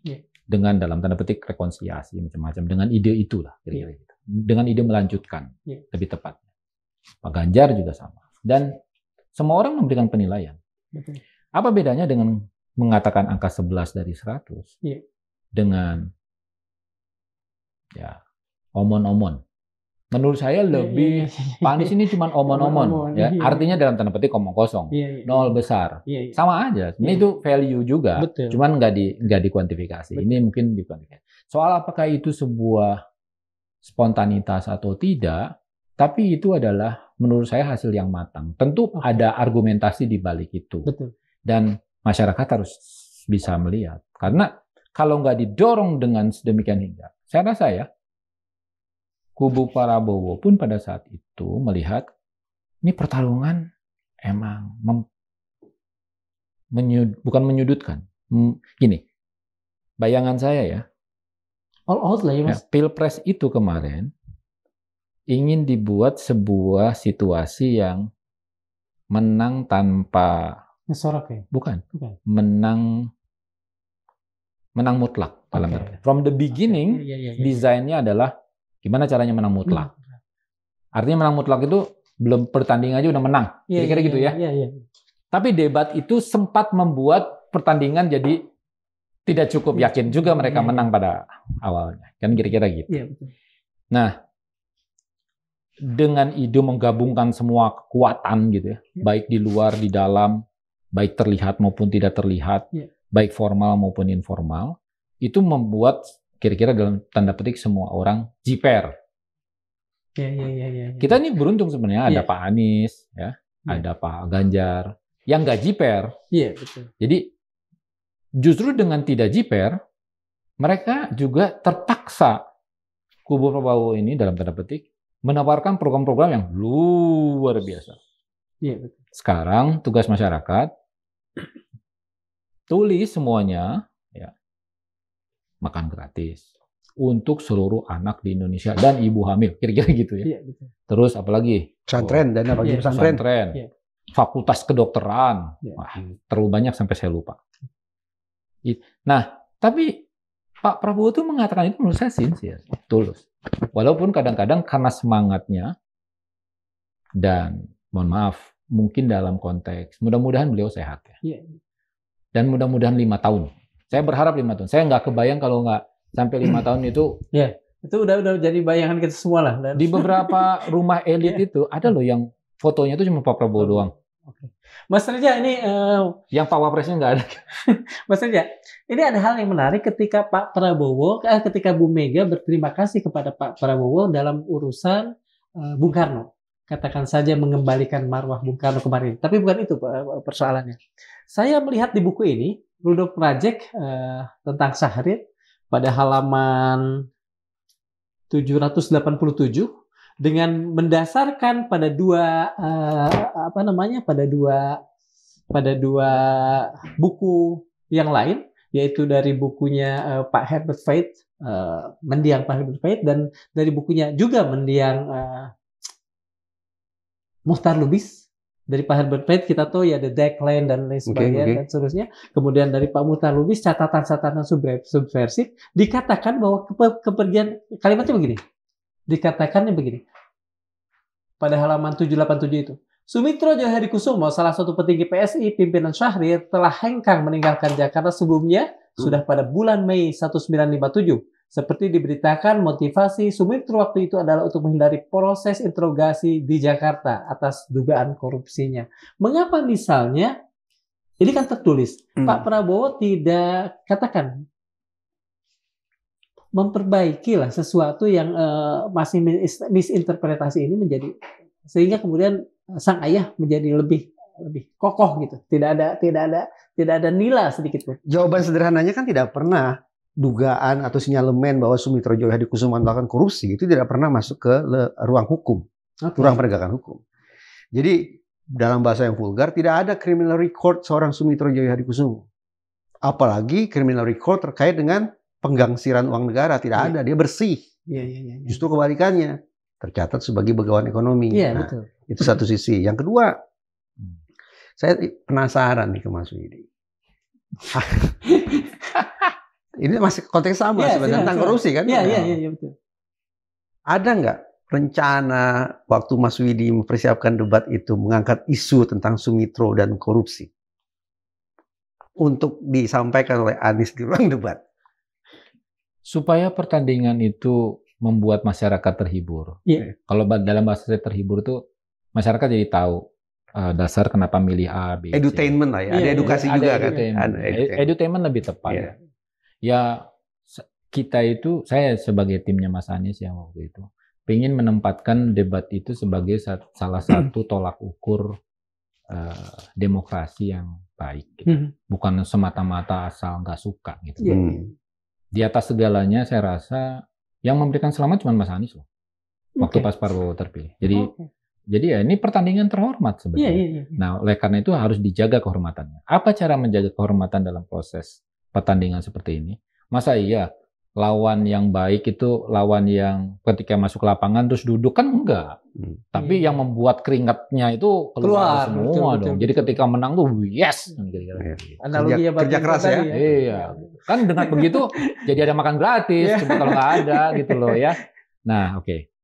Dengan dalam tanda petik rekonsiliasi macam-macam. Dengan ide itulah kira-kira gitu. Dengan ide melanjutkan, lebih tepatnya. Pak Ganjar juga sama. Dan semua orang memberikan penilaian. Apa bedanya dengan mengatakan angka 11 dari 100 dengan ya omon-omon? Menurut saya lebih Pak Anies ini cuma omon-omon. Ya. Artinya dalam tanda petik omong kosong. Nol besar. Sama aja. Ini itu value juga. Cuman nggak dikuantifikasi. Ini mungkin dikuantifikasi. Soal apakah itu sebuah spontanitas atau tidak, tapi itu adalah menurut saya hasil yang matang. Tentu ada argumentasi di balik itu. Dan masyarakat harus bisa melihat. Karena kalau nggak didorong dengan sedemikian hingga, saya rasa ya, kubu Prabowo pun pada saat itu melihat ini pertarungan emang bukan menyudutkan. Gini, bayangan saya ya, all out lah ya Mas. Pilpres itu kemarin ingin dibuat sebuah situasi yang menang tanpa Ngesorok ya? Bukan. Bukan. Menang mutlak dalam from the beginning. Desainnya adalah gimana caranya menang mutlak. Artinya menang mutlak itu belum pertandingan aja udah menang. Kira-kira gitu ya. Tapi debat itu sempat membuat pertandingan jadi tidak cukup yakin juga mereka menang pada awalnya. Kan kira-kira gitu. Betul. Nah, dengan ide menggabungkan semua kekuatan gitu ya, baik di luar, di dalam, baik terlihat maupun tidak terlihat, baik formal maupun informal, itu membuat kira-kira dalam tanda petik semua orang jiper. Kita ini beruntung sebenarnya ada Pak Anies, ya, ada Pak Ganjar, yang nggak jiper. Betul. Jadi justru dengan tidak jiper, mereka juga terpaksa kubu Prabowo ini dalam tanda petik menawarkan program-program yang luar biasa. Betul. Sekarang tugas masyarakat tulis semuanya, ya, makan gratis untuk seluruh anak di Indonesia dan ibu hamil, kira-kira gitu ya. Betul. Terus apalagi? Pesantren, dana bagi pesantren. Fakultas kedokteran. Wah, terlalu banyak sampai saya lupa. Nah, tapi Pak Prabowo itu mengatakan itu menurut saya sincere, tulus. Walaupun kadang-kadang karena semangatnya dan mohon maaf, mungkin dalam konteks mudah-mudahan beliau sehat ya. Dan mudah-mudahan 5 tahun. Saya berharap 5 tahun. Saya nggak kebayang kalau nggak sampai 5 tahun itu. Itu udah jadi bayangan kita semua lah. Di beberapa rumah elit itu ada loh yang fotonya itu cuma Pak Prabowo doang. Mas Reja, ini yang Pak Wapresnya nggak ada. Mas Reja, ini ada hal yang menarik ketika Pak Prabowo, ketika Bu Mega berterima kasih kepada Pak Prabowo dalam urusan Bung Karno. Katakan saja mengembalikan marwah Bung Karno kemarin. Tapi bukan itu persoalannya. Saya melihat di buku ini, Rudolf Project tentang Syahrir pada halaman 787 dengan mendasarkan pada dua buku yang lain, yaitu dari bukunya Pak Herbert Faith, mendiang Pak Herbert Faith, dan dari bukunya juga mendiang Muhtar Lubis. Dari Pak Herbert Faith kita tahu ya The Decline dan lain sebagainya dan seterusnya. Kemudian dari Pak Muhtar Lubis catatan-catatan subversif, dikatakan bahwa kepergian, kalimatnya begini. Dikatakannya begini. Pada halaman 787 itu. Sumitro Johadikusumo, salah satu petinggi PSI pimpinan Syahrir, telah hengkang meninggalkan Jakarta sebelumnya sudah pada bulan Mei 1957. Seperti diberitakan, motivasi Sumitro waktu itu adalah untuk menghindari proses interogasi di Jakarta atas dugaan korupsinya. Mengapa misalnya, ini kan tertulis, Pak Prabowo tidak katakan, memperbaikilah sesuatu yang masih misinterpretasi ini menjadi, sehingga kemudian sang ayah menjadi lebih kokoh gitu. Tidak ada nila sedikit pun. Jawaban sederhananya kan tidak pernah dugaan atau sinyalemen bahwa Sumitro Johadikusumo melakukan korupsi itu tidak pernah masuk ke ruang hukum, ruang penegakan hukum. Jadi dalam bahasa yang vulgar tidak ada criminal record seorang Sumitro Johadikusumo. Apalagi criminal record terkait dengan penggangsiran uang negara, tidak ada, dia bersih. Justru kebalikannya, tercatat sebagai begawan ekonomi. Betul. Itu satu sisi. Yang kedua, saya penasaran nih ke Mas Widi. Ini masih konteks sama sebenarnya tentang korupsi kan? Iya, betul. Ada nggak rencana waktu Mas Widi mempersiapkan debat itu mengangkat isu tentang Sumitro dan korupsi untuk disampaikan oleh Anies di ruang debat? Supaya pertandingan itu membuat masyarakat terhibur. Kalau dalam bahasa saya terhibur itu masyarakat jadi tahu dasar kenapa milih A, B, C. Edutainment lah ya, ada edukasi juga kan? Edutainment lebih tepat. Ya kita itu, saya sebagai timnya Mas Anies ya waktu itu, ingin menempatkan debat itu sebagai salah satu tolak ukur demokrasi yang baik. Gitu. Bukan semata-mata asal nggak suka gitu. Di atas segalanya saya rasa yang memberikan selamat cuma Mas Anies loh. Waktu pas Prabowo terpilih. Jadi ya ini pertandingan terhormat sebenarnya. Nah, oleh karena itu harus dijaga kehormatannya. Apa cara menjaga kehormatan dalam proses pertandingan seperti ini? Masa iya lawan yang baik itu lawan yang ketika masuk lapangan terus duduk kan enggak. Tapi yang membuat keringatnya itu keluar semua dong. Jadi ketika menang tuh yes. Analogi kerja keras ya. Iya. Kan dengan begitu jadi ada makan gratis. Cuma kalau nggak ada gitu loh ya. Nah oke.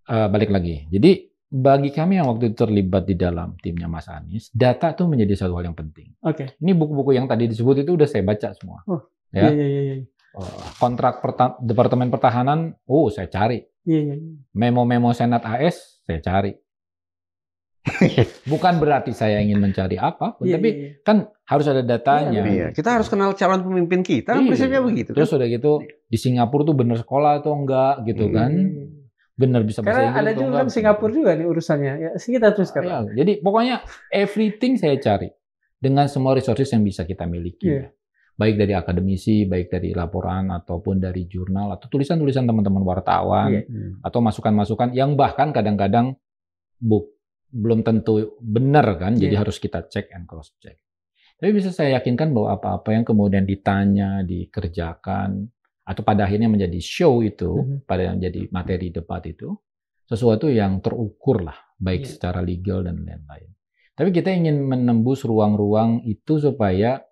Balik lagi. Jadi bagi kami yang waktu itu terlibat di dalam timnya Mas Anies, data itu menjadi satu hal yang penting. Oke. Ini buku-buku yang tadi disebut itu udah saya baca semua. Ya. Iya. Kontrak Departemen Pertahanan, saya cari. Iya. Memo-memo Senat AS, saya cari. Bukan berarti saya ingin mencari apapun, tapi kan harus ada datanya. Iya. Kita harus kenal calon pemimpin kita, prinsipnya begitu. Terus udah gitu, di Singapura tuh bener sekolah atau enggak gitu kan. Benar bisa bahasa Inggris. Karena ada juga kan Singapura juga nih urusannya. Ya, kita teruskan. Ya, jadi pokoknya everything saya cari dengan semua resources yang bisa kita miliki. Ya. Baik dari akademisi, baik dari laporan ataupun dari jurnal atau tulisan-tulisan teman-teman wartawan atau masukan-masukan yang bahkan kadang-kadang belum tentu benar kan. Jadi harus kita check and cross check. Tapi bisa saya yakinkan bahwa apa-apa yang kemudian ditanya, dikerjakan atau pada akhirnya menjadi show itu, pada yang jadi materi debat itu, sesuatu yang terukur lah, baik secara legal dan lain-lain. Tapi kita ingin menembus ruang-ruang itu supaya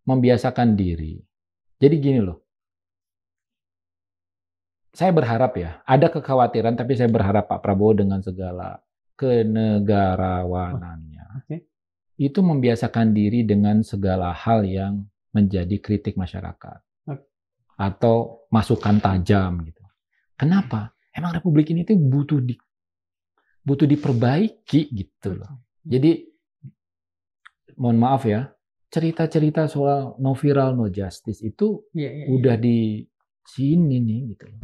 membiasakan diri. Jadi gini loh, saya berharap ya, ada kekhawatiran, tapi saya berharap Pak Prabowo dengan segala kenegarawanannya, itu membiasakan diri dengan segala hal yang menjadi kritik masyarakat. Atau masukan tajam gitu. Kenapa? Emang Republik ini tuh butuh diperbaiki gitu loh. Jadi mohon maaf ya, cerita-cerita soal no viral no justice itu udah di sini nih gitu loh.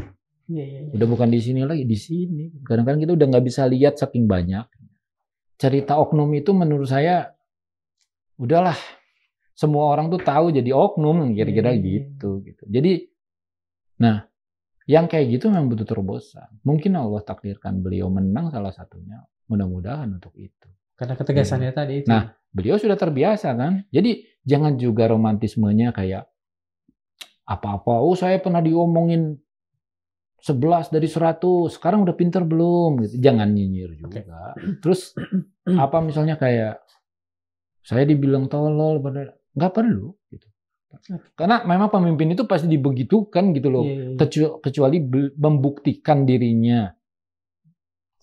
Udah bukan di sini lagi, di sini. Kadang-kadang kita udah nggak bisa lihat saking banyak. Cerita oknum itu menurut saya udahlah. Semua orang tuh tahu jadi oknum, kira-kira gitu. Jadi, nah, yang kayak gitu memang butuh terobosan. Mungkin Allah takdirkan beliau menang salah satunya. Mudah-mudahan untuk itu. Karena ketegasannya tadi itu. Nah, beliau sudah terbiasa kan. Jadi, jangan juga romantismenya kayak apa-apa. Saya pernah diomongin 11 dari 100. Sekarang udah pinter belum? Gitu. Jangan nyinyir juga. Terus, apa misalnya kayak saya dibilang tolol, nggak perlu gitu. Karena memang pemimpin itu pasti dibegitukan gitu loh. Kecuali membuktikan dirinya.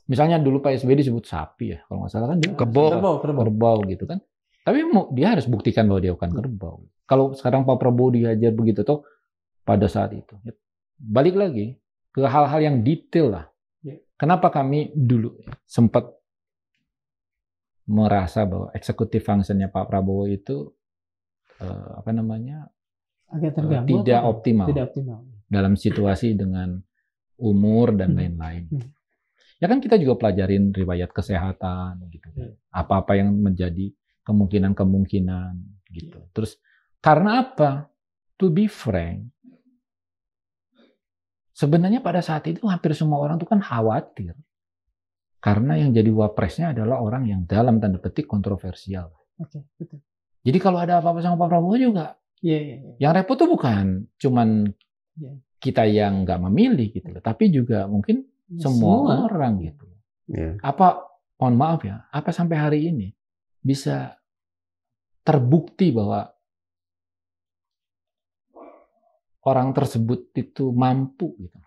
Misalnya dulu Pak SBY disebut sapi ya, kalau nggak salah kan dia kerbau gitu kan. Tapi dia harus buktikan bahwa dia bukan kerbau. Kalau sekarang Pak Prabowo dihajar begitu toh pada saat itu. Balik lagi ke hal-hal yang detail lah. Kenapa kami dulu sempat merasa bahwa eksekutif functionnya Pak Prabowo itu tidak optimal dalam situasi dengan umur dan lain-lain. Ya kan kita juga pelajarin riwayat kesehatan gitu. Apa-apa yang menjadi kemungkinan gitu. Terus karena apa? To be frank, sebenarnya pada saat itu hampir semua orang tuh kan khawatir. Karena yang jadi wapresnya adalah orang yang dalam tanda petik kontroversial. Betul. Jadi kalau ada apa-apa sama Pak Prabowo juga, yang repot tuh bukan cuman kita yang nggak memilih gitu, tapi juga mungkin semua orang gitu. Apa, mohon maaf ya, apa sampai hari ini bisa terbukti bahwa orang tersebut itu mampu gitu.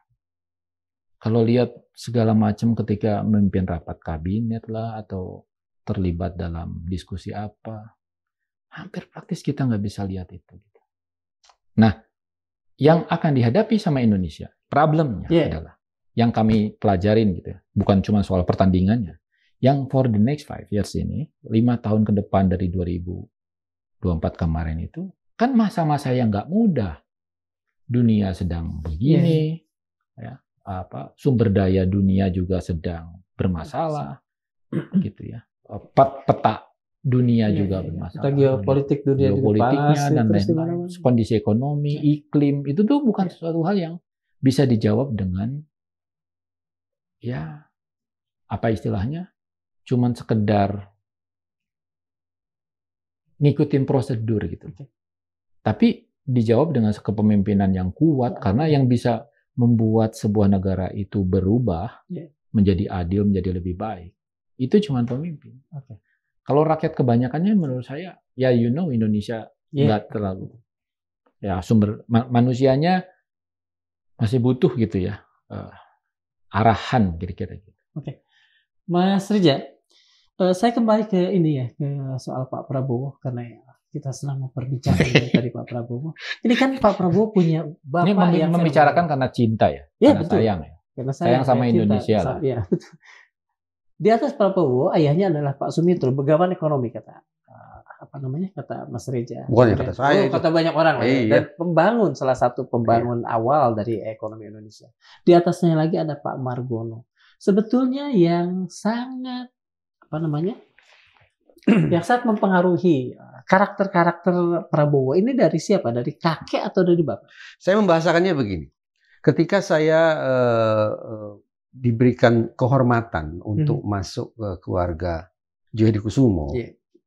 Kalau lihat segala macam ketika memimpin rapat kabinet lah atau terlibat dalam diskusi apa, hampir praktis kita nggak bisa lihat itu. Nah, yang akan dihadapi sama Indonesia, problemnya adalah yang kami pelajarin gitu ya, bukan cuma soal pertandingannya, yang for the next 5 years ini, 5 tahun ke depan dari 2024 kemarin itu, kan masa-masa yang nggak mudah. Dunia sedang begini, ya. Sumber daya dunia juga sedang bermasalah, gitu ya. Peta dunia juga bermasalah. Geopolitik dunia geopolitiknya dan lain-lain. Kondisi ekonomi, iklim itu tuh bukan sesuatu hal yang bisa dijawab dengan ya apa istilahnya? Cuman sekedar ngikutin prosedur gitu. Tapi dijawab dengan kepemimpinan yang kuat, karena yang bisa membuat sebuah negara itu berubah menjadi adil, menjadi lebih baik, itu cuma pemimpin. Kalau rakyat kebanyakannya menurut saya, ya Indonesia nggak terlalu, ya sumber manusianya masih butuh gitu ya, arahan kira-kira gitu. Mas Rija, saya kembali ke ini ya, ke soal Pak Prabowo, karena kita sedang memperbincangkan tadi Pak Prabowo. Ini kan Pak Prabowo punya bapak ini yang membicarakan karena cinta ya, karena betul. sayang ya. Karena sayang sama cinta, Indonesia lah. Ya, betul. Di atas Prabowo, ayahnya adalah Pak Sumitro, begawan ekonomi kata Mas Rija. Bukan kata saya. Kata banyak orang. Dan pembangun, salah satu pembangun awal dari ekonomi Indonesia. Di atasnya lagi ada Pak Margono. Sebetulnya yang sangat yang sangat mempengaruhi karakter Prabowo ini dari siapa? Dari kakek atau dari bapak? Saya membahasakannya begini. Ketika saya diberikan kehormatan untuk masuk ke keluarga Joyo Hadikusumo,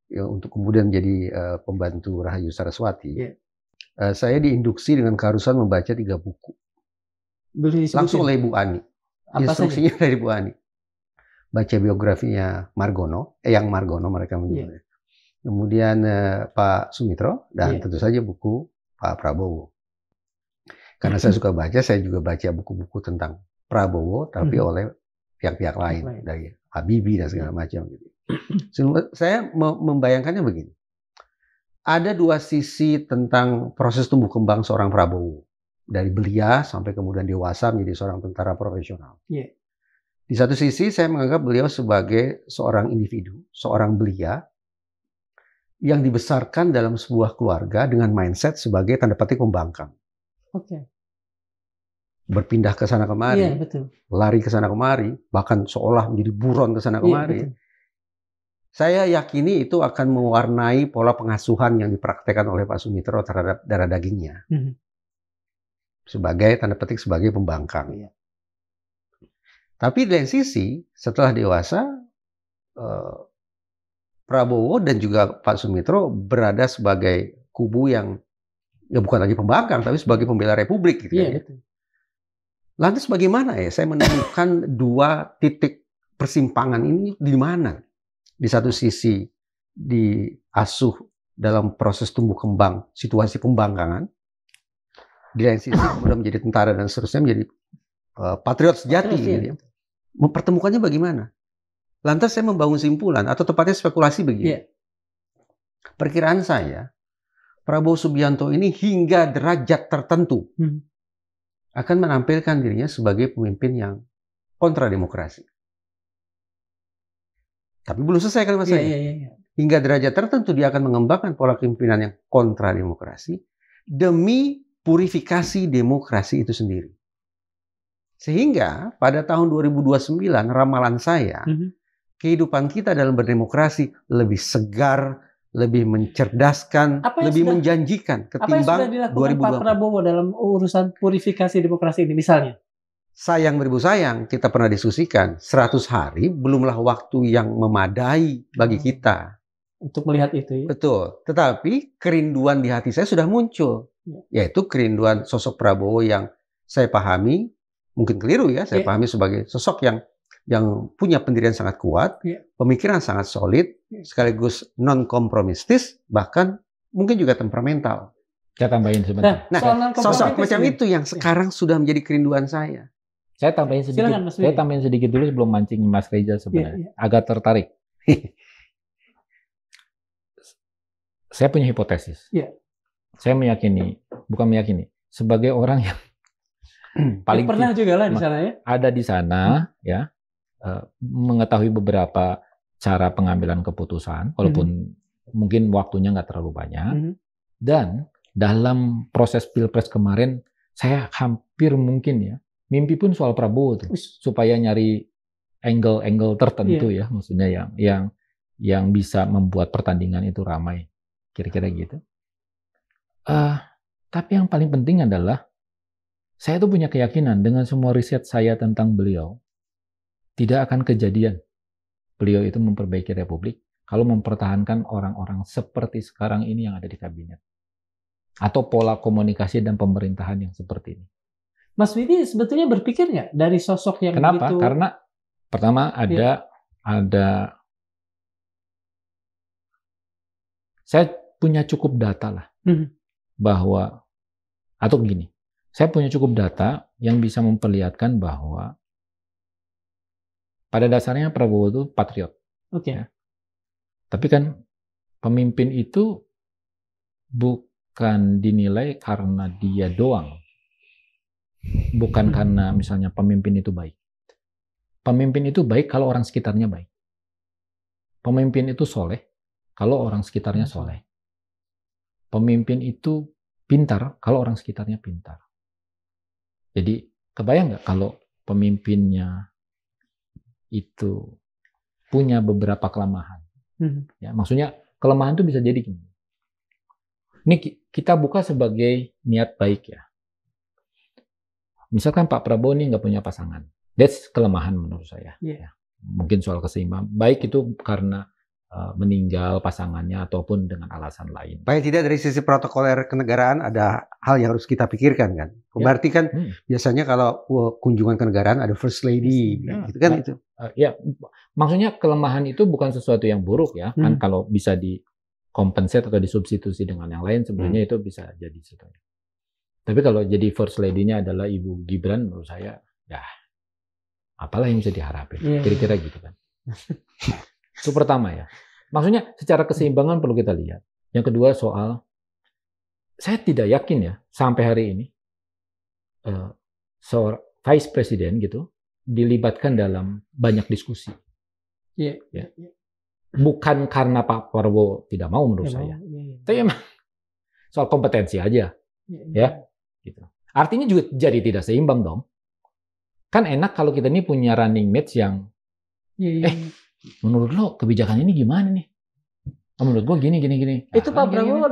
ya, untuk kemudian menjadi pembantu Rahayu Saraswati, saya diinduksi dengan keharusan membaca 3 buku. Langsung oleh Ibu Ani. Instruksinya dari Ibu Ani. Baca biografinya Margono, yang Margono mereka menyebutnya. Kemudian Pak Sumitro, dan tentu saja buku Pak Prabowo. Karena saya suka baca, saya juga baca buku-buku tentang Prabowo, tapi oleh pihak-pihak lain, dari Habibie dan segala macam. Saya membayangkannya begini. Ada 2 sisi tentang proses tumbuh kembang seorang Prabowo. Dari belia sampai kemudian dewasa menjadi seorang tentara profesional. Di satu sisi saya menganggap beliau sebagai seorang individu, seorang belia yang dibesarkan dalam sebuah keluarga dengan mindset sebagai tanda petik pembangkang. Berpindah ke sana kemari, lari ke sana kemari, bahkan seolah menjadi buron ke sana kemari. Saya yakini itu akan mewarnai pola pengasuhan yang dipraktekkan oleh Pak Sumitro terhadap darah dagingnya. Sebagai tanda petik sebagai pembangkang. Tapi di lain sisi, setelah dewasa, Prabowo dan juga Pak Sumitro berada sebagai kubu yang ya bukan lagi pembangkang, tapi sebagai pembela Republik. Gitu Lantas bagaimana ya saya menemukan 2 titik persimpangan ini di mana? Di satu sisi diasuh dalam proses tumbuh kembang situasi pembangkangan, di lain sisi kemudian menjadi tentara dan seterusnya menjadi patriot sejati. Mempertemukannya bagaimana? Lantas saya membangun simpulan atau tepatnya spekulasi begini. Perkiraan saya, Prabowo Subianto ini hingga derajat tertentu akan menampilkan dirinya sebagai pemimpin yang kontra demokrasi. Tapi belum selesai kalimat saya. Hingga derajat tertentu dia akan mengembangkan pola kepemimpinan yang kontra demokrasi demi purifikasi demokrasi itu sendiri. Sehingga pada tahun 2029 ramalan saya, kehidupan kita dalam berdemokrasi lebih segar, lebih mencerdaskan, lebih menjanjikan ketimbang 2024. Apa yang sudah dilakukan Pak Prabowo dalam urusan purifikasi demokrasi ini misalnya? Sayang beribu sayang, kita pernah diskusikan 100 hari belumlah waktu yang memadai bagi kita. Untuk melihat itu ya? Betul, tetapi kerinduan di hati saya sudah muncul. Yaitu kerinduan sosok Prabowo yang saya pahami, mungkin keliru ya, saya pahami sebagai sosok yang punya pendirian sangat kuat, pemikiran sangat solid, sekaligus non-kompromistis, bahkan mungkin juga temperamental. Saya tambahin sebentar. Nah, sosok macam itu yang sekarang sudah menjadi kerinduan saya. Saya tambahin sedikit. Saya tambahin sedikit dulu sebelum mancing Mas Reza sebenarnya. Agak tertarik. Saya punya hipotesis. Saya bukan meyakini, sebagai orang yang paling pernah juga lah di sana ya. Ada di sana ya, mengetahui beberapa cara pengambilan keputusan, walaupun mungkin waktunya nggak terlalu banyak. Dan dalam proses pilpres kemarin, saya hampir mungkin ya, mimpi pun soal Prabowo tuh, supaya nyari angle tertentu ya, maksudnya yang bisa membuat pertandingan itu ramai, kira-kira gitu. Tapi yang paling penting adalah saya tuh punya keyakinan dengan semua riset saya tentang beliau, tidak akan kejadian beliau itu memperbaiki Republik kalau mempertahankan orang-orang seperti sekarang ini yang ada di kabinet. atau pola komunikasi dan pemerintahan yang seperti ini. Mas Widi sebetulnya berpikir nggak dari sosok yang Kenapa? begitu? Karena pertama ada saya punya cukup data lah bahwa atau begini, saya punya cukup data yang bisa memperlihatkan bahwa pada dasarnya Prabowo itu patriot. Oke. Ya. Tapi kan pemimpin itu bukan dinilai karena dia doang. Bukan karena misalnya pemimpin itu baik. Pemimpin itu baik kalau orang sekitarnya baik. Pemimpin itu soleh kalau orang sekitarnya soleh. Pemimpin itu pintar kalau orang sekitarnya pintar. Jadi kebayang nggak kalau pemimpinnya itu punya beberapa kelemahan? Ya, maksudnya kelemahan itu bisa jadi gini. Ini kita buka sebagai niat baik ya. Misalkan Pak Prabowo ini nggak punya pasangan. That's kelemahan menurut saya. Yeah. Mungkin soal keseimbangan. Baik itu karena meninggal pasangannya ataupun dengan alasan lain. Paling tidak dari sisi protokoler kenegaraan ada hal yang harus kita pikirkan kan. Berarti kan biasanya kalau kunjungan kenegaraan ada first lady gitu kan itu. Ya, maksudnya kelemahan itu bukan sesuatu yang buruk ya. Kan kalau bisa dikompensasi atau disubstitusi dengan yang lain sebenarnya itu bisa jadi sesuatu. Tapi kalau jadi first lady-nya adalah Ibu Gibran menurut saya ya apalah yang bisa diharapin. Kira-kira gitu kan. Itu pertama ya. Maksudnya secara keseimbangan perlu kita lihat. Yang kedua soal, saya tidak yakin ya sampai hari ini seorang vice president gitu dilibatkan dalam banyak diskusi. Ya. Bukan karena Pak Prabowo tidak mau menurut saya. Tapi memang soal kompetensi aja. Ya. Gitu. Artinya juga jadi tidak seimbang dong. Kan enak kalau kita ini punya running mates yang menurut lo kebijakan ini gimana nih? Menurut gua gini. Itu Pak Prabowo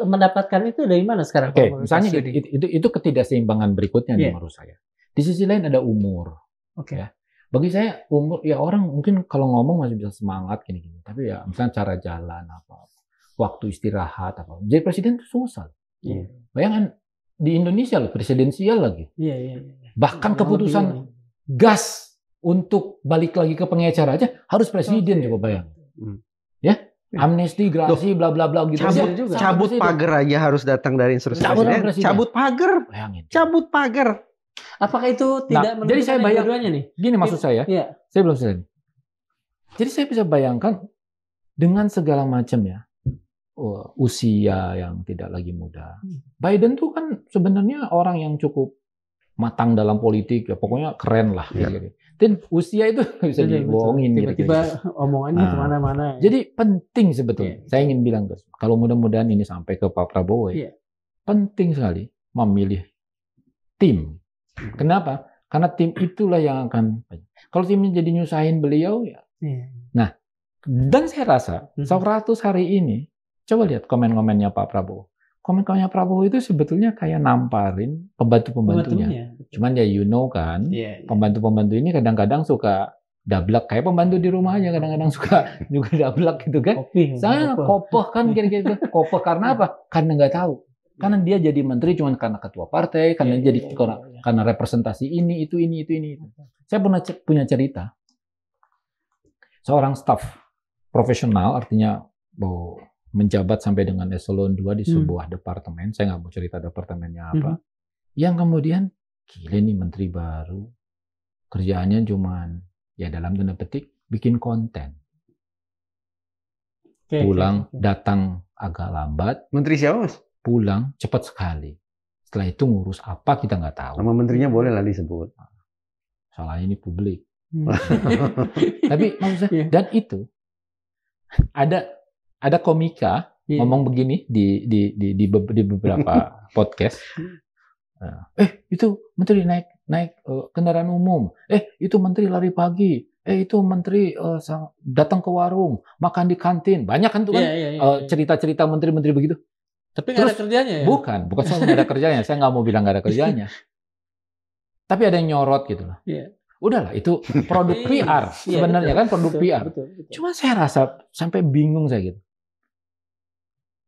mendapatkan itu dari mana sekarang? Oke, misalnya itu ketidakseimbangan berikutnya nih menurut saya. Di sisi lain ada umur. Oke. Ya. Bagi saya umur ya orang mungkin kalau ngomong masih bisa semangat gini. Tapi ya misalnya cara jalan apa, waktu istirahat apa. Jadi presiden itu susah. Bayangkan di Indonesia loh presidensial lagi. Bahkan keputusan gas untuk balik lagi ke pengecer aja harus presiden coba bayang. Ya, amnesti, grasi, bla bla bla gitu. Cabut pagar aja harus datang dari instruksi presiden. Cabut pagar. Bayangin. Cabut pagar. Apakah itu tidak jadi saya bayang dua-duanya nih? Gini maksud saya. Saya belum selesai. Jadi saya bisa bayangkan dengan segala macam ya. Usia yang tidak lagi muda. Biden tuh kan sebenarnya orang yang cukup matang dalam politik ya, pokoknya keren lah. Gitu. Dan usia itu nggak bisa dibohongin. Tiba-tiba omongannya kemana-mana. Jadi penting sebetulnya. Saya ingin bilang terus, kalau mudah-mudahan ini sampai ke Pak Prabowo ya, penting sekali memilih tim. Kenapa? Karena tim itulah yang akan. Kalau timnya jadi nyusahin beliau ya. Nah, dan saya rasa 100 hari ini. Coba lihat komen-komennya Pak Prabowo. Komen-komennya Prabowo itu sebetulnya kayak namparin pembantu-pembantunya. Cuman ya kan, pembantu-pembantu ini kadang-kadang suka dablek. Kayak pembantu di rumah aja kadang-kadang suka juga dablek gitu kan. Saya kopoh kan kira-kira gitu. Kopoh karena apa? Karena nggak tahu. Karena dia jadi menteri cuma karena ketua partai, karena jadi karena representasi ini. Saya pernah punya cerita. Seorang staf profesional artinya menjabat sampai dengan eselon 2 di sebuah departemen, saya nggak mau cerita departemennya apa, yang kemudian, gila nih menteri baru, kerjaannya cuman, ya dalam tanda petik, bikin konten. Pulang, datang agak lambat. Menteri siapa Mas? Pulang, cepat sekali. Setelah itu ngurus apa kita nggak tahu. Nama menterinya boleh lah disebut. Salahnya ini publik. Tapi maksudnya, dan itu, ada komika ngomong begini di beberapa podcast. Itu menteri naik kendaraan umum. Itu menteri lari pagi. Itu menteri datang ke warung, makan di kantin. Banyak kan tuh kan cerita-cerita menteri-menteri begitu. Tapi nggak ada kerjanya ya? Bukan soal nggak ada kerjanya. Saya nggak mau bilang nggak ada kerjanya. Tapi ada yang nyorot gitu loh. Udahlah, itu produk PR sebenarnya kan produk PR. Betul. Cuma saya rasa sampai bingung saya gitu.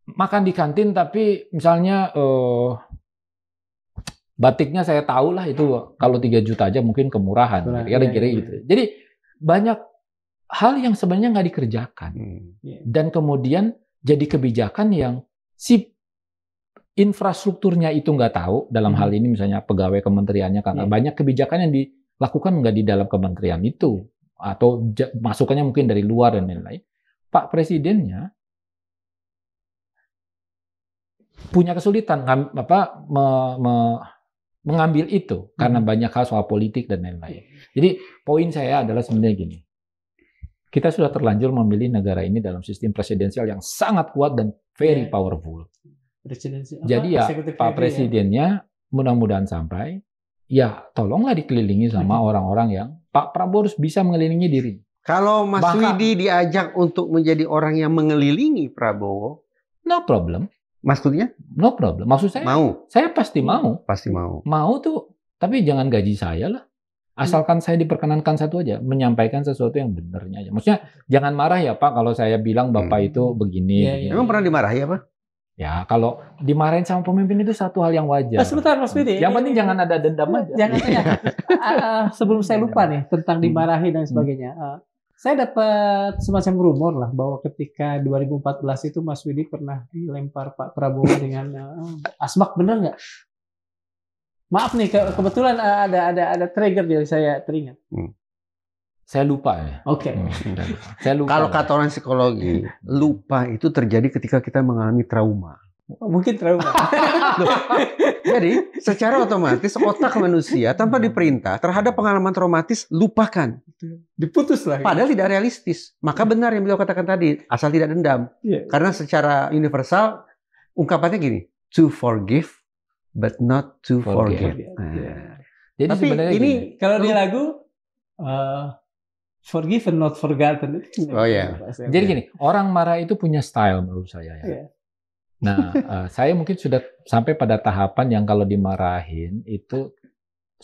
makan di kantin tapi misalnya batiknya saya tahu lah itu kalau 3 juta aja mungkin kemurahan, kira-kira gitu. Jadi banyak hal yang sebenarnya nggak dikerjakan dan kemudian jadi kebijakan yang si infrastrukturnya itu nggak tahu. Dalam hal ini misalnya pegawai kementeriannya, karena banyak kebijakan yang dilakukan nggak di dalam kementerian itu atau masukannya mungkin dari luar dan lain-lain. Pak Presidennya punya kesulitan mengambil itu karena banyak hal soal politik dan lain-lain. Jadi poin saya adalah sebenarnya gini. Kita sudah terlanjur memilih negara ini dalam sistem presidensial yang sangat kuat dan very powerful. Jadi ya Pak Presidennya mudah-mudahan sampai, ya tolonglah dikelilingi sama orang-orang yang Pak Prabowo harus bisa mengelilingi diri. Kalau Mas Widi diajak untuk menjadi orang yang mengelilingi Prabowo, no problem. Maksudnya? No problem. Maksud saya, mau. Saya pasti mau. Pasti mau. Mau tuh, tapi jangan gaji saya lah. Asalkan saya diperkenankan satu aja, menyampaikan sesuatu yang benarnya aja. Maksudnya, jangan marah ya Pak kalau saya bilang Bapak itu begini. Emang pernah dimarahi apa? Ya, kalau dimarahin sama pemimpin itu satu hal yang wajar. Sebentar Mas Widi. Yang penting jangan ada dendam aja. Jangan sebelum saya lupa nih tentang dimarahi dan sebagainya. Saya dapat semacam rumor lah bahwa ketika 2014 itu Mas Widi pernah dilempar Pak Prabowo dengan asbak, benar nggak? Maaf nih, kebetulan ada trigger dari saya teringat. Saya lupa ya. Oke. Saya lupa. Kalau kata orang psikologi, lupa itu terjadi ketika kita mengalami trauma. Mungkin trauma. Jadi, secara otomatis otak manusia tanpa diperintah terhadap pengalaman traumatis lupakan. Diputus lah. Padahal tidak realistis. Maka benar yang beliau katakan tadi, asal tidak dendam. Karena secara universal ungkapannya gini, to forgive but not to forget. Jadi tapi sebenarnya ini gini, kalau di lagu forgive and not forgotten. Oh ya. Jadi gini, orang marah itu punya style menurut saya ya. Nah, saya mungkin sudah sampai pada tahapan yang kalau dimarahin itu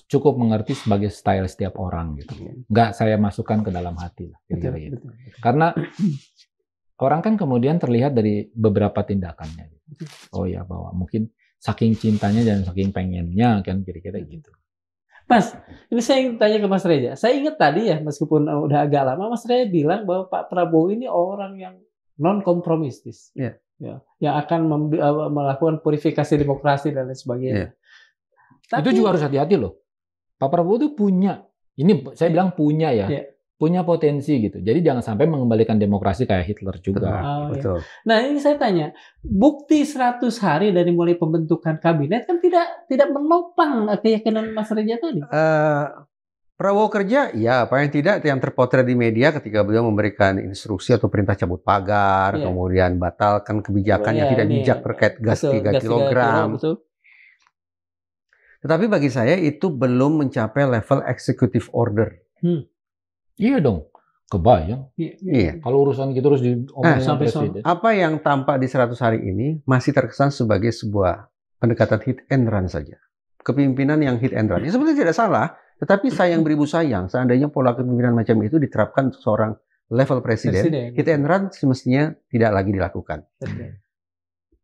cukup mengerti sebagai style setiap orang gitu. Nggak saya masukkan ke dalam hati lah. Betul. Karena orang kan kemudian terlihat dari beberapa tindakannya. Gitu. Oh ya, bahwa mungkin saking cintanya dan saking pengennya kan kira-kira gitu. Mas, ini saya ingin tanya ke Mas Reja. Saya ingat tadi ya, meskipun udah agak lama, Mas Reja bilang bahwa Pak Prabowo ini orang yang non-kompromistis. Yang akan melakukan purifikasi demokrasi dan lain sebagainya. Tapi, itu juga harus hati-hati loh. Pak Prabowo itu punya, ini saya bilang punya ya, punya potensi gitu. Jadi jangan sampai mengembalikan demokrasi kayak Hitler juga. Betul. Nah ini saya tanya, bukti 100 hari dari mulai pembentukan kabinet kan tidak menopang keyakinan Mas Reja tadi. Prabowo kerja, ya paling tidak yang terpotret di media ketika beliau memberikan instruksi atau perintah cabut pagar, kemudian batalkan kebijakan yang tidak bijak terkait gas 3 kg. Tetapi bagi saya itu belum mencapai level executive order. Iya dong, kebayang. Iya. Kalau urusan gitu terus diomongin sama presiden. Apa yang tampak di 100 hari ini masih terkesan sebagai sebuah pendekatan hit and run saja. Kepemimpinan yang hit and run. Ya, sebetulnya tidak salah. Tetapi sayang beribu sayang, seandainya pola kepemimpinan macam itu diterapkan untuk seorang level presiden, hit and run semestinya tidak lagi dilakukan.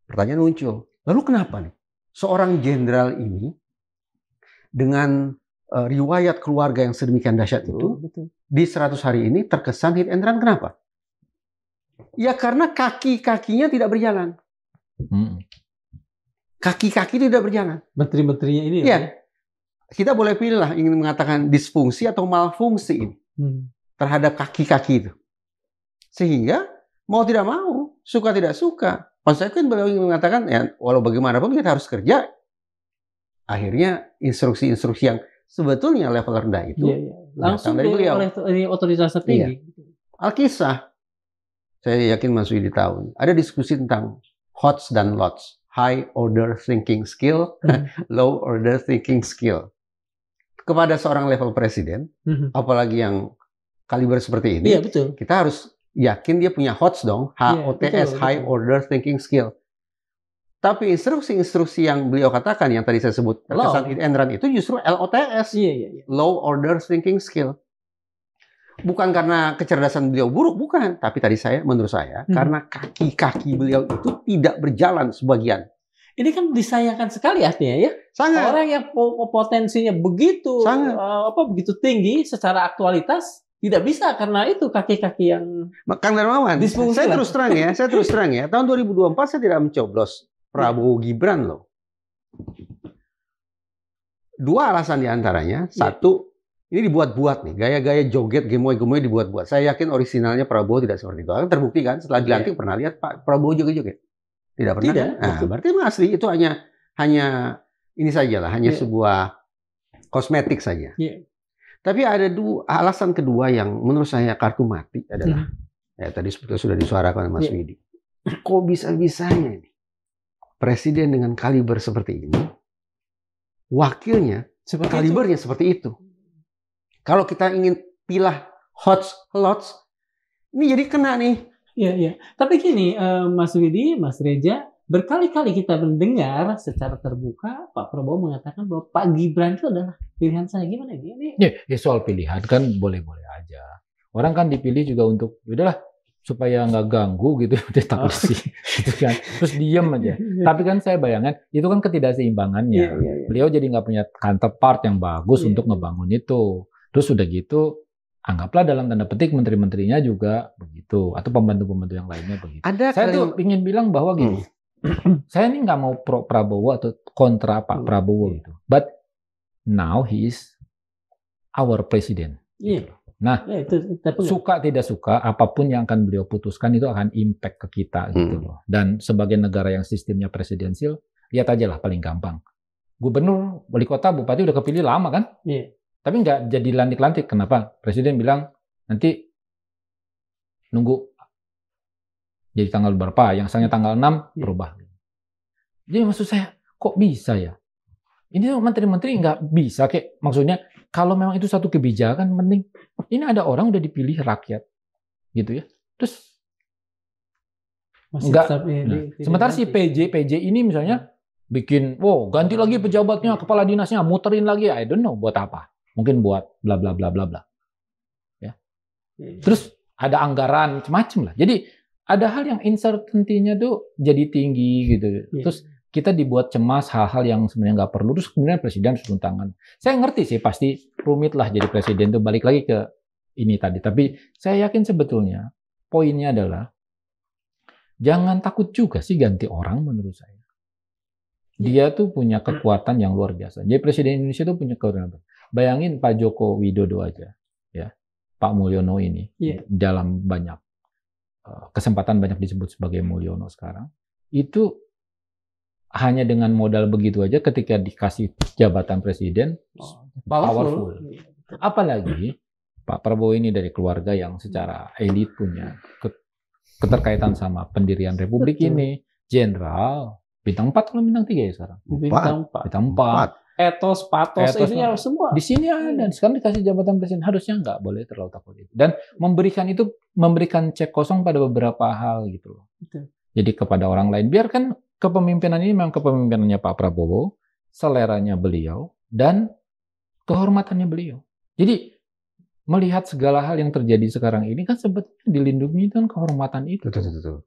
Pertanyaan muncul, lalu kenapa nih? Seorang jenderal ini dengan riwayat keluarga yang sedemikian dahsyat itu, di 100 hari ini terkesan hit and run, kenapa? Ya karena kaki-kakinya tidak berjalan. Kaki-kaki tidak berjalan. Menteri-menterinya ini ya. Kita boleh pilih lah ingin mengatakan disfungsi atau malfungsi ini terhadap kaki-kaki itu. Sehingga mau tidak mau, suka tidak suka. Maksud saya kan beliau ingin mengatakan ya walau bagaimanapun kita harus kerja. Akhirnya instruksi-instruksi yang sebetulnya level rendah itu langsung dari beliau oleh otoritas tertinggi. Alkisah, saya yakin Mas Widi tahu. Ada diskusi tentang HOTS dan LOTS. High order thinking skill, low order thinking skill. Kepada seorang level presiden, apalagi yang kaliber seperti ini, kita harus yakin dia punya HOTS dong, HOTS, High Order Thinking Skill. Tapi instruksi-instruksi yang beliau katakan, yang tadi saya sebut, terkesan hit and run itu justru LOTS, Low Order Thinking Skill. bukan karena kecerdasan beliau buruk, bukan. Tapi tadi menurut saya, karena kaki-kaki beliau itu tidak berjalan sebagian. Ini kan disayangkan sekali artinya ya. Sangat. Orang yang potensinya begitu begitu tinggi secara aktualitas tidak bisa karena itu kaki-kaki yang Kang Darmawan, saya terus terang ya, tahun 2024 saya tidak mencoblos Prabowo Gibran loh. Dua alasan diantaranya, satu, ini dibuat-buat nih, gaya-gaya joget, gemoy-gemoy dibuat-buat. Saya yakin orisinalnya Prabowo tidak seperti itu. Terbukti kan, setelah dilantik pernah lihat Pak Prabowo joget-joget? Tidak pernah. Tidak. Kan? Nah, berarti memang asli itu hanya ini sajalah, hanya sebuah kosmetik saja. Tapi ada alasan kedua yang menurut saya kartu mati adalah, ya tadi sudah disuarakan oleh Mas Widi. Kok bisa-bisanya ini presiden dengan kaliber seperti ini, wakilnya kalibernya seperti itu. Kalau kita ingin pilah lots, ini jadi kena nih. Iya. Tapi gini, Mas Widi, Mas Reja, berkali-kali kita mendengar secara terbuka Pak Prabowo mengatakan bahwa Pak Gibran itu adalah pilihan saya. Gimana ini? Ya, soal pilihan kan boleh-boleh aja. Orang kan dipilih juga untuk, udahlah supaya nggak ganggu gitu, udah takut sih, gitu kan. Terus diem aja. Tapi kan saya bayangkan itu kan ketidakseimbangannya. Beliau jadi nggak punya counterpart yang bagus untuk ngebangun itu. Terus udah gitu, anggaplah dalam tanda petik menteri-menterinya juga begitu, atau pembantu-pembantu yang lainnya begitu. Saya tuh ingin bilang bahwa gini, saya ini nggak mau pro Prabowo atau kontra Pak Prabowo gitu, but now he is our president. Nah, suka tidak suka, apapun yang akan beliau putuskan itu akan impact ke kita gitu loh. Dan sebagai negara yang sistemnya presidensial, lihat aja lah paling gampang. Gubernur, wali kota, bupati udah kepilih lama kan? Tapi nggak jadi lantik-lantik. Kenapa? Presiden bilang nanti nunggu jadi tanggal berapa, yang asalnya tanggal 6 berubah. Jadi maksud saya, kok bisa ya? Ini menteri-menteri nggak bisa, kayak maksudnya kalau memang itu satu kebijakan, mending ini ada orang udah dipilih rakyat, gitu ya. Terus enggak. Sementara si PJ ini misalnya bikin, ganti lagi pejabatnya, kepala dinasnya, muterin lagi, I don't know buat apa. Mungkin buat bla bla bla bla bla. Ya. Terus ada anggaran macam-macam lah. Jadi ada hal yang uncertainty-nya tuh jadi tinggi gitu. Terus kita dibuat cemas hal-hal yang sebenarnya nggak perlu. Terus kemudian presiden turun tangan. Saya ngerti sih pasti rumit lah jadi presiden tuh, balik lagi ke ini tadi. Tapi saya yakin sebetulnya poinnya adalah jangan takut juga sih ganti orang menurut saya. Dia tuh punya kekuatan yang luar biasa. Jadi presiden Indonesia tuh punya kekuatan. Bayangin Pak Joko Widodo aja, ya, Pak Mulyono ini dalam banyak kesempatan banyak disebut sebagai Mulyono sekarang, itu hanya dengan modal begitu aja ketika dikasih jabatan presiden powerful. Apalagi Pak Prabowo ini dari keluarga yang secara elit punya keterkaitan sama pendirian Republik ini, jenderal bintang 4 kalau bintang 3 ya sekarang. Bintang 4. Etos, patos, ini semua. Di sini ada. Sekarang dikasih jabatan presiden, harusnya nggak boleh terlalu takut itu. Dan memberikan cek kosong pada beberapa hal gitu loh. Jadi kepada orang lain, biarkan kepemimpinan ini memang kepemimpinannya Pak Prabowo, seleranya beliau, dan kehormatannya beliau. Jadi melihat segala hal yang terjadi sekarang ini kan sebetulnya dilindungi dengan kehormatan itu. Betul.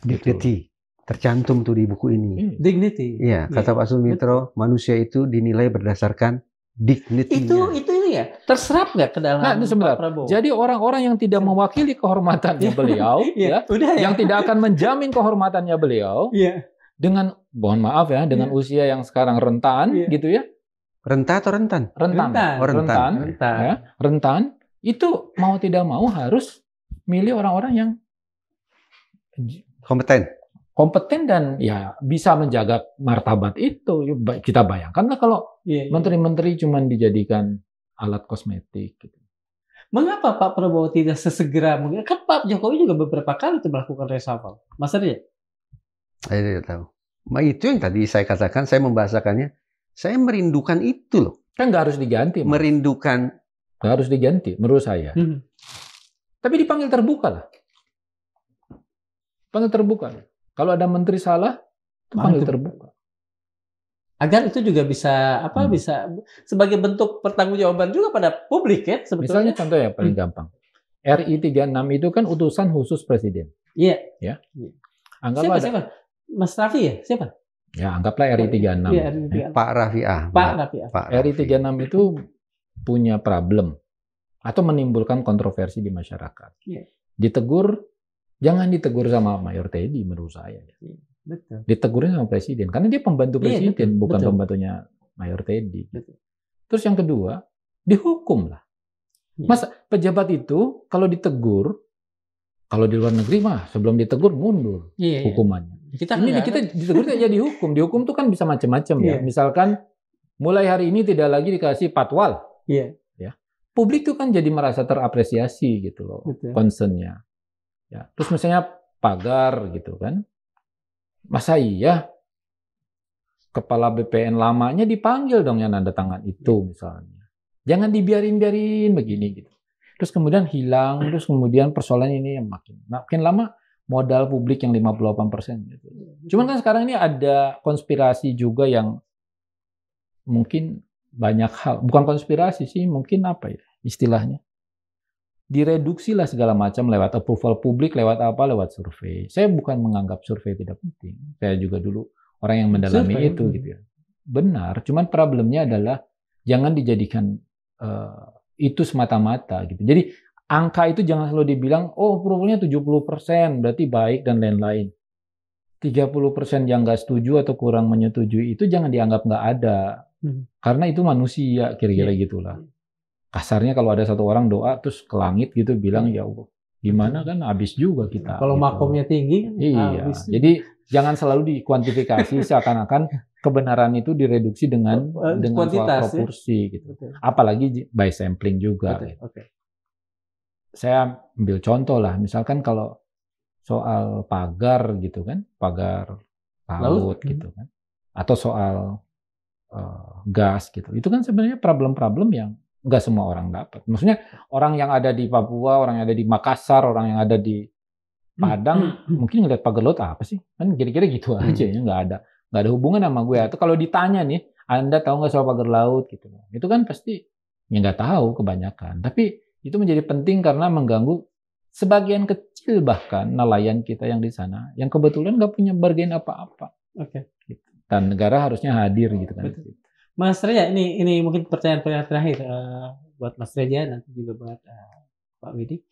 Dignity. Tercantum tuh di buku ini. Dignity. Iya, kata Pak Sumitro, manusia itu dinilai berdasarkan dignity-nya. Itu ya. Terserap nggak ke dalam Pak Prabowo? Jadi orang-orang yang tidak mewakili kehormatannya beliau, yang tidak akan menjamin kehormatannya beliau, dengan, mohon maaf ya, dengan usia yang sekarang rentan, gitu ya. Renta atau rentan? Rentan. Itu mau tidak mau harus milih orang-orang yang kompeten dan ya bisa menjaga martabat itu. Kita bayangkanlah kalau menteri-menteri cuma dijadikan alat kosmetik. Gitu. Mengapa Pak Prabowo tidak sesegera mungkin? Kan Pak Jokowi juga beberapa kali itu melakukan reshuffle. Mas Arya? Saya tidak tahu. Itu yang tadi saya katakan, saya membahasakannya. Saya merindukan itu loh. Kan nggak harus diganti. Merindukan. Nggak harus diganti menurut saya. Tapi dipanggil terbuka lah. Panggil terbuka. Kalau ada menteri salah, itu panggil terbuka. Agar itu juga bisa bisa sebagai bentuk pertanggungjawaban juga pada publik ya sebetulnya. Misalnya contoh ya paling gampang. RI 36 itu kan utusan khusus presiden. Iya. Ya. Anggaplah Siapa? Mas Raffi ya? Siapa? Ya, anggaplah RI 36. Iya, Pak Raffi Ahmad. Pak Raffi Ahmad. RI 36 itu punya problem atau menimbulkan kontroversi di masyarakat. Iya. Ditegur, jangan ditegur sama Mayor Teddy menurut saya. Iya, betul. Ditegurnya sama presiden, karena dia pembantu presiden, betul, bukan betul. pembantunya Mayor Teddy. Betul. Terus yang kedua, dihukum lah. Mas, pejabat itu kalau ditegur, kalau di luar negeri mah sebelum ditegur mundur hukumannya. Kita ditegur tidak jadi hukum. Dihukum tuh kan bisa macam-macam ya. Misalkan mulai hari ini tidak lagi dikasih patwal. Iya. Ya. Publik tuh kan jadi merasa terapresiasi gitu loh, concern-nya. Ya. Terus misalnya pagar gitu kan. Masa iya kepala BPN lamanya dipanggil dong yang nanda tangan itu misalnya. Jangan dibiarin-biarin begini gitu. Terus kemudian hilang, terus kemudian persoalan ini yang makin lama modal publik yang 58% gitu. Cuman kan sekarang ini ada konspirasi juga yang mungkin banyak hal, bukan konspirasi sih, mungkin apa ya istilahnya. Direduksi lah segala macam lewat approval publik, lewat apa, lewat survei. Saya bukan menganggap survei tidak penting. Saya juga dulu orang yang mendalami survei itu gitu ya. Benar, cuman problemnya adalah jangan dijadikan itu semata-mata gitu. Jadi angka itu jangan selalu dibilang, oh approvalnya 70%, berarti baik dan lain-lain. 30% yang nggak setuju atau kurang menyetujui itu jangan dianggap nggak ada. Karena itu manusia, kira-kira gitulah. Kasarnya kalau ada satu orang doa terus ke langit gitu bilang, ya Allah, gimana kan habis juga kita. Kalau gitu. Makomnya tinggi, iya. Jadi jangan selalu dikuantifikasi seakan-akan kebenaran itu direduksi dengan soal proporsi gitu. Apalagi by sampling juga. Gitu. Saya ambil contoh lah, misalkan kalau soal pagar gitu kan, pagar laut gitu kan, atau soal gas gitu. Itu kan sebenarnya problem-problem yang nggak semua orang dapat. Maksudnya orang yang ada di Papua, orang yang ada di Makassar, orang yang ada di Padang mungkin ngeliat pagar laut apa sih? Kan kira-kira gitu aja ya, nggak ada hubungan sama gue. Atau kalau ditanya nih, Anda tahu nggak soal pagar laut gitu? Itu kan pasti ya nggak tahu kebanyakan. Tapi itu menjadi penting karena mengganggu sebagian kecil bahkan nelayan kita yang di sana yang kebetulan nggak punya bargain apa-apa. Gitu. Dan negara harusnya hadir gitu kan. Betul. Mas Reja, ini mungkin pertanyaan terakhir buat Mas Reja, nanti juga buat Pak Widi.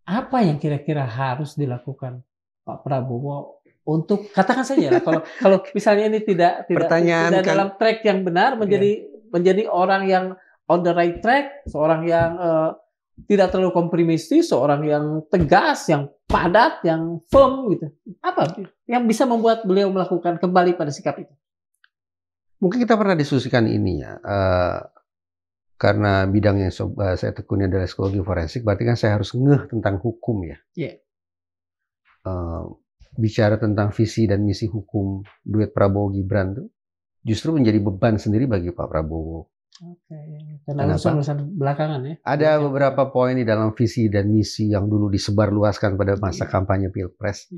Apa yang kira-kira harus dilakukan Pak Prabowo untuk, katakan saja lah, kalau misalnya ini tidak dalam track yang benar, menjadi orang yang on the right track, seorang yang tidak terlalu kompromistis, seorang yang tegas, yang padat, yang firm gitu. Apa yang bisa membuat beliau melakukan kembali pada sikap itu? Mungkin kita pernah diskusikan ini ya, karena bidang yang saya tekuni adalah psikologi forensik, berarti kan saya harus ngeh tentang hukum ya. Bicara tentang visi dan misi hukum duet Prabowo Gibran itu justru menjadi beban sendiri bagi Pak Prabowo. Karena urusan belakangan ya. Ada beberapa poin di dalam visi dan misi yang dulu disebarluaskan pada masa kampanye Pilpres,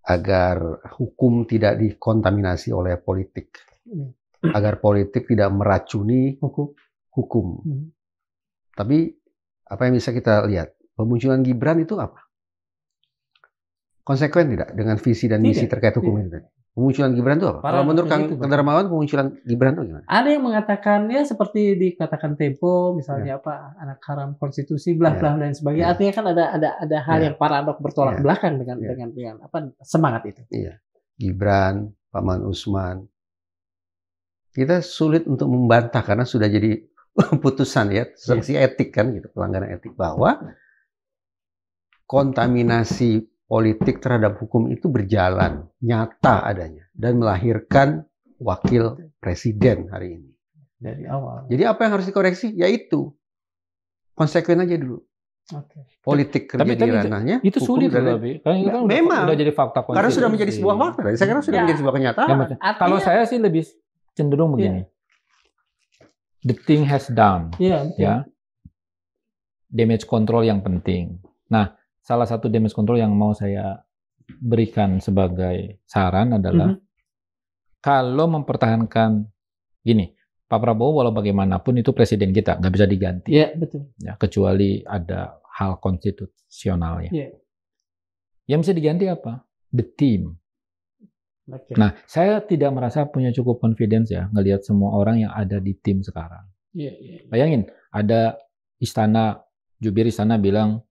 agar hukum tidak dikontaminasi oleh politik, agar politik tidak meracuni hukum. Tapi apa yang bisa kita lihat? Pemunculan Gibran itu apa? Konsekuen tidak dengan visi dan misi terkait hukum itu tadi? Pemunculan Gibran itu apa? Kalau menurut Kang Darmawan, pemunculan Gibran itu gimana? Ada yang mengatakannya seperti dikatakan Tempo, misalnya apa, anak haram konstitusi, blah-blah dan sebagainya. Artinya kan ada hal yang paradok bertolak belakang dengan apa semangat itu. Iya. Gibran, Paman Usman. Kita sulit untuk membantah karena sudah jadi putusan ya, sanksi etik kan gitu, pelanggaran etik, bahwa kontaminasi politik terhadap hukum itu berjalan nyata adanya dan melahirkan wakil presiden hari ini dari awal. Jadi apa yang harus dikoreksi? Yaitu konsekuen aja dulu. Politik kerja di ranahnya. Itu sulit loh, karena memang udah jadi fakta. Karena sudah menjadi sebuah fakta. Saya kira sudah menjadi sebuah kenyataan. Kalau saya sih lebih cenderung begini. The thing has done. Ya. Damage control yang penting. Nah, salah satu damage control yang mau saya berikan sebagai saran adalah kalau mempertahankan gini, Pak Prabowo walau bagaimanapun itu presiden kita, nggak bisa diganti. Iya, betul. Ya, kecuali ada hal konstitusionalnya. Iya. Yang bisa diganti apa? The team. Okay. Nah, saya tidak merasa punya cukup confidence ya ngelihat semua orang yang ada di tim sekarang. Iya. Bayangin, ada istana, jubir istana bilang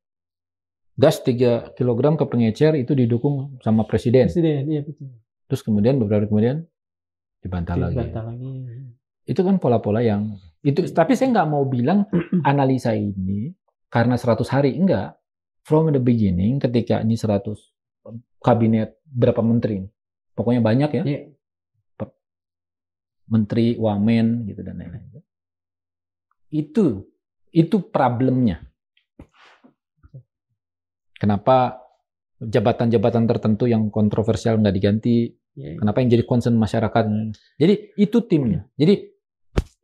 gas 3 kg ke pengecer itu didukung sama presiden. Presiden, iya betul. Terus kemudian beberapa hari kemudian dibantah lagi. Itu kan pola-pola yang itu. Tapi saya nggak mau bilang analisa ini karena 100 hari, enggak. From the beginning, ketika ini 100 kabinet berapa menteri, pokoknya banyak ya, menteri, wamen gitu dan lain-lain. Itu problemnya. Kenapa jabatan-jabatan tertentu yang kontroversial nggak diganti? Kenapa yang jadi concern masyarakat? Jadi itu timnya. Jadi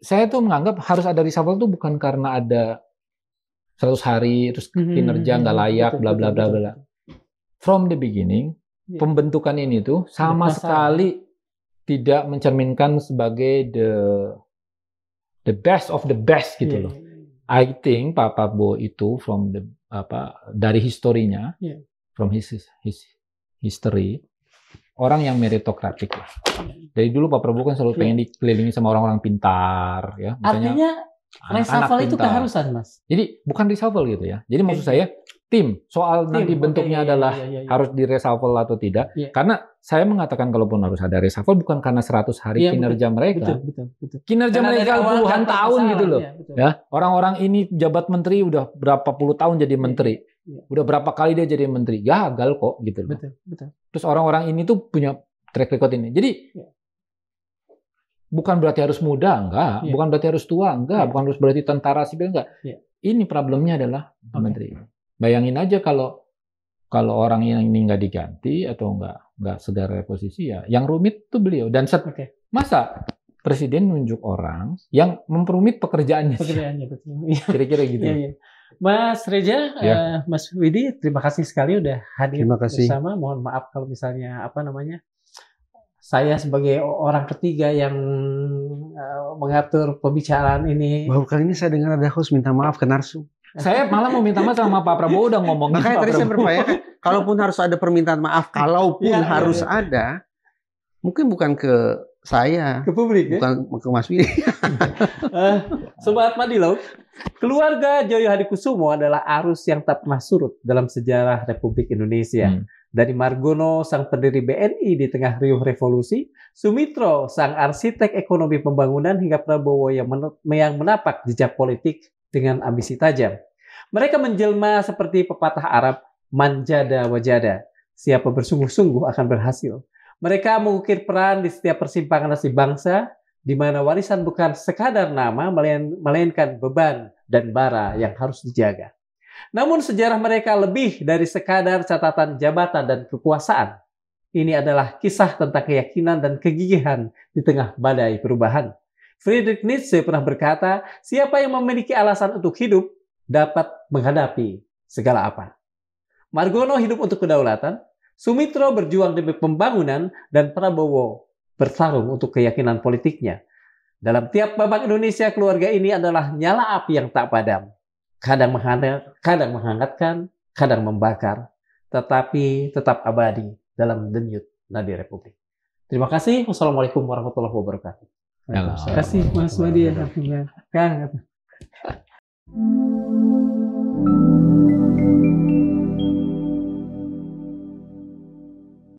saya tuh menganggap harus ada reshuffle tuh bukan karena ada 100 hari terus kinerja nggak layak, bla bla bla bla. From the beginning, pembentukan ini tuh sama sekali tidak mencerminkan sebagai the best of the best gitu loh. I think Pak Prabowo itu from the dari historinya, from his history, orang yang meritokratik lah. Dari dulu Pak Prabowo kan selalu pengen dikelilingi sama orang-orang pintar, ya. Misalnya, artinya reshuffle itu keharusan, Mas. Jadi bukan reshuffle gitu ya. Jadi maksud saya tim soal nanti bentuknya adalah harus di reshuffle atau tidak. Karena saya mengatakan kalaupun harus ada reshuffle bukan karena 100 hari kinerja mereka. Betul. Kinerja karena mereka puluhan tahun gitu loh. Ya, orang-orang ini jabat menteri udah berapa puluh tahun jadi menteri. Udah berapa kali dia jadi menteri, gagal kok gitu loh. Betul. Terus orang-orang ini tuh punya track record ini. Jadi bukan berarti harus muda, enggak. Bukan berarti harus tua, enggak. Bukan harus berarti tentara sipil, enggak. Ini problemnya adalah menteri. Bayangin aja kalau orang yang ini nggak diganti atau nggak segera reposisi ya, yang rumit tuh beliau. Dan masa presiden nunjuk orang yang memperumit pekerjaannya. Betul. Kira-kira gitu. Mas Reza, Mas Widi, terima kasih sekali udah hadir bersama. Mohon maaf kalau misalnya saya sebagai orang ketiga yang mengatur pembicaraan ini. Baru kali ini saya dengar ada host minta maaf ke Narsu. Saya malah mau minta maaf sama Pak Prabowo udah ngomongin. Makanya tadi saya berupaya, kalaupun harus ada permintaan maaf, kalaupun harus ada, mungkin bukan ke saya, ke publik, bukan ke Mas Widi. Sobat Madilau, keluarga Joyo Hadikusumo adalah arus yang tak pernah surut dalam sejarah Republik Indonesia. Dari Margono, sang pendiri BNI di tengah riuh revolusi, Sumitro, sang arsitek ekonomi pembangunan, hingga Prabowo yang menapak jejak politik dengan ambisi tajam. Mereka menjelma seperti pepatah Arab, manjada wajada. Siapa bersungguh-sungguh akan berhasil. Mereka mengukir peran di setiap persimpangan nasib bangsa, di mana warisan bukan sekadar nama, melainkan beban dan bara yang harus dijaga. Namun sejarah mereka lebih dari sekadar catatan jabatan dan kekuasaan. Ini adalah kisah tentang keyakinan dan kegigihan di tengah badai perubahan. Friedrich Nietzsche pernah berkata, siapa yang memiliki alasan untuk hidup dapat menghadapi segala apa. Margono hidup untuk kedaulatan, Sumitro berjuang demi pembangunan, dan Prabowo bertarung untuk keyakinan politiknya. Dalam tiap babak Indonesia, keluarga ini adalah nyala api yang tak padam. Kadang menghangatkan, kadang membakar, tetapi tetap abadi dalam denyut nadi Republik. Terima kasih. Wassalamualaikum warahmatullahi wabarakatuh. Terima kasih Mas Wadi. Kang.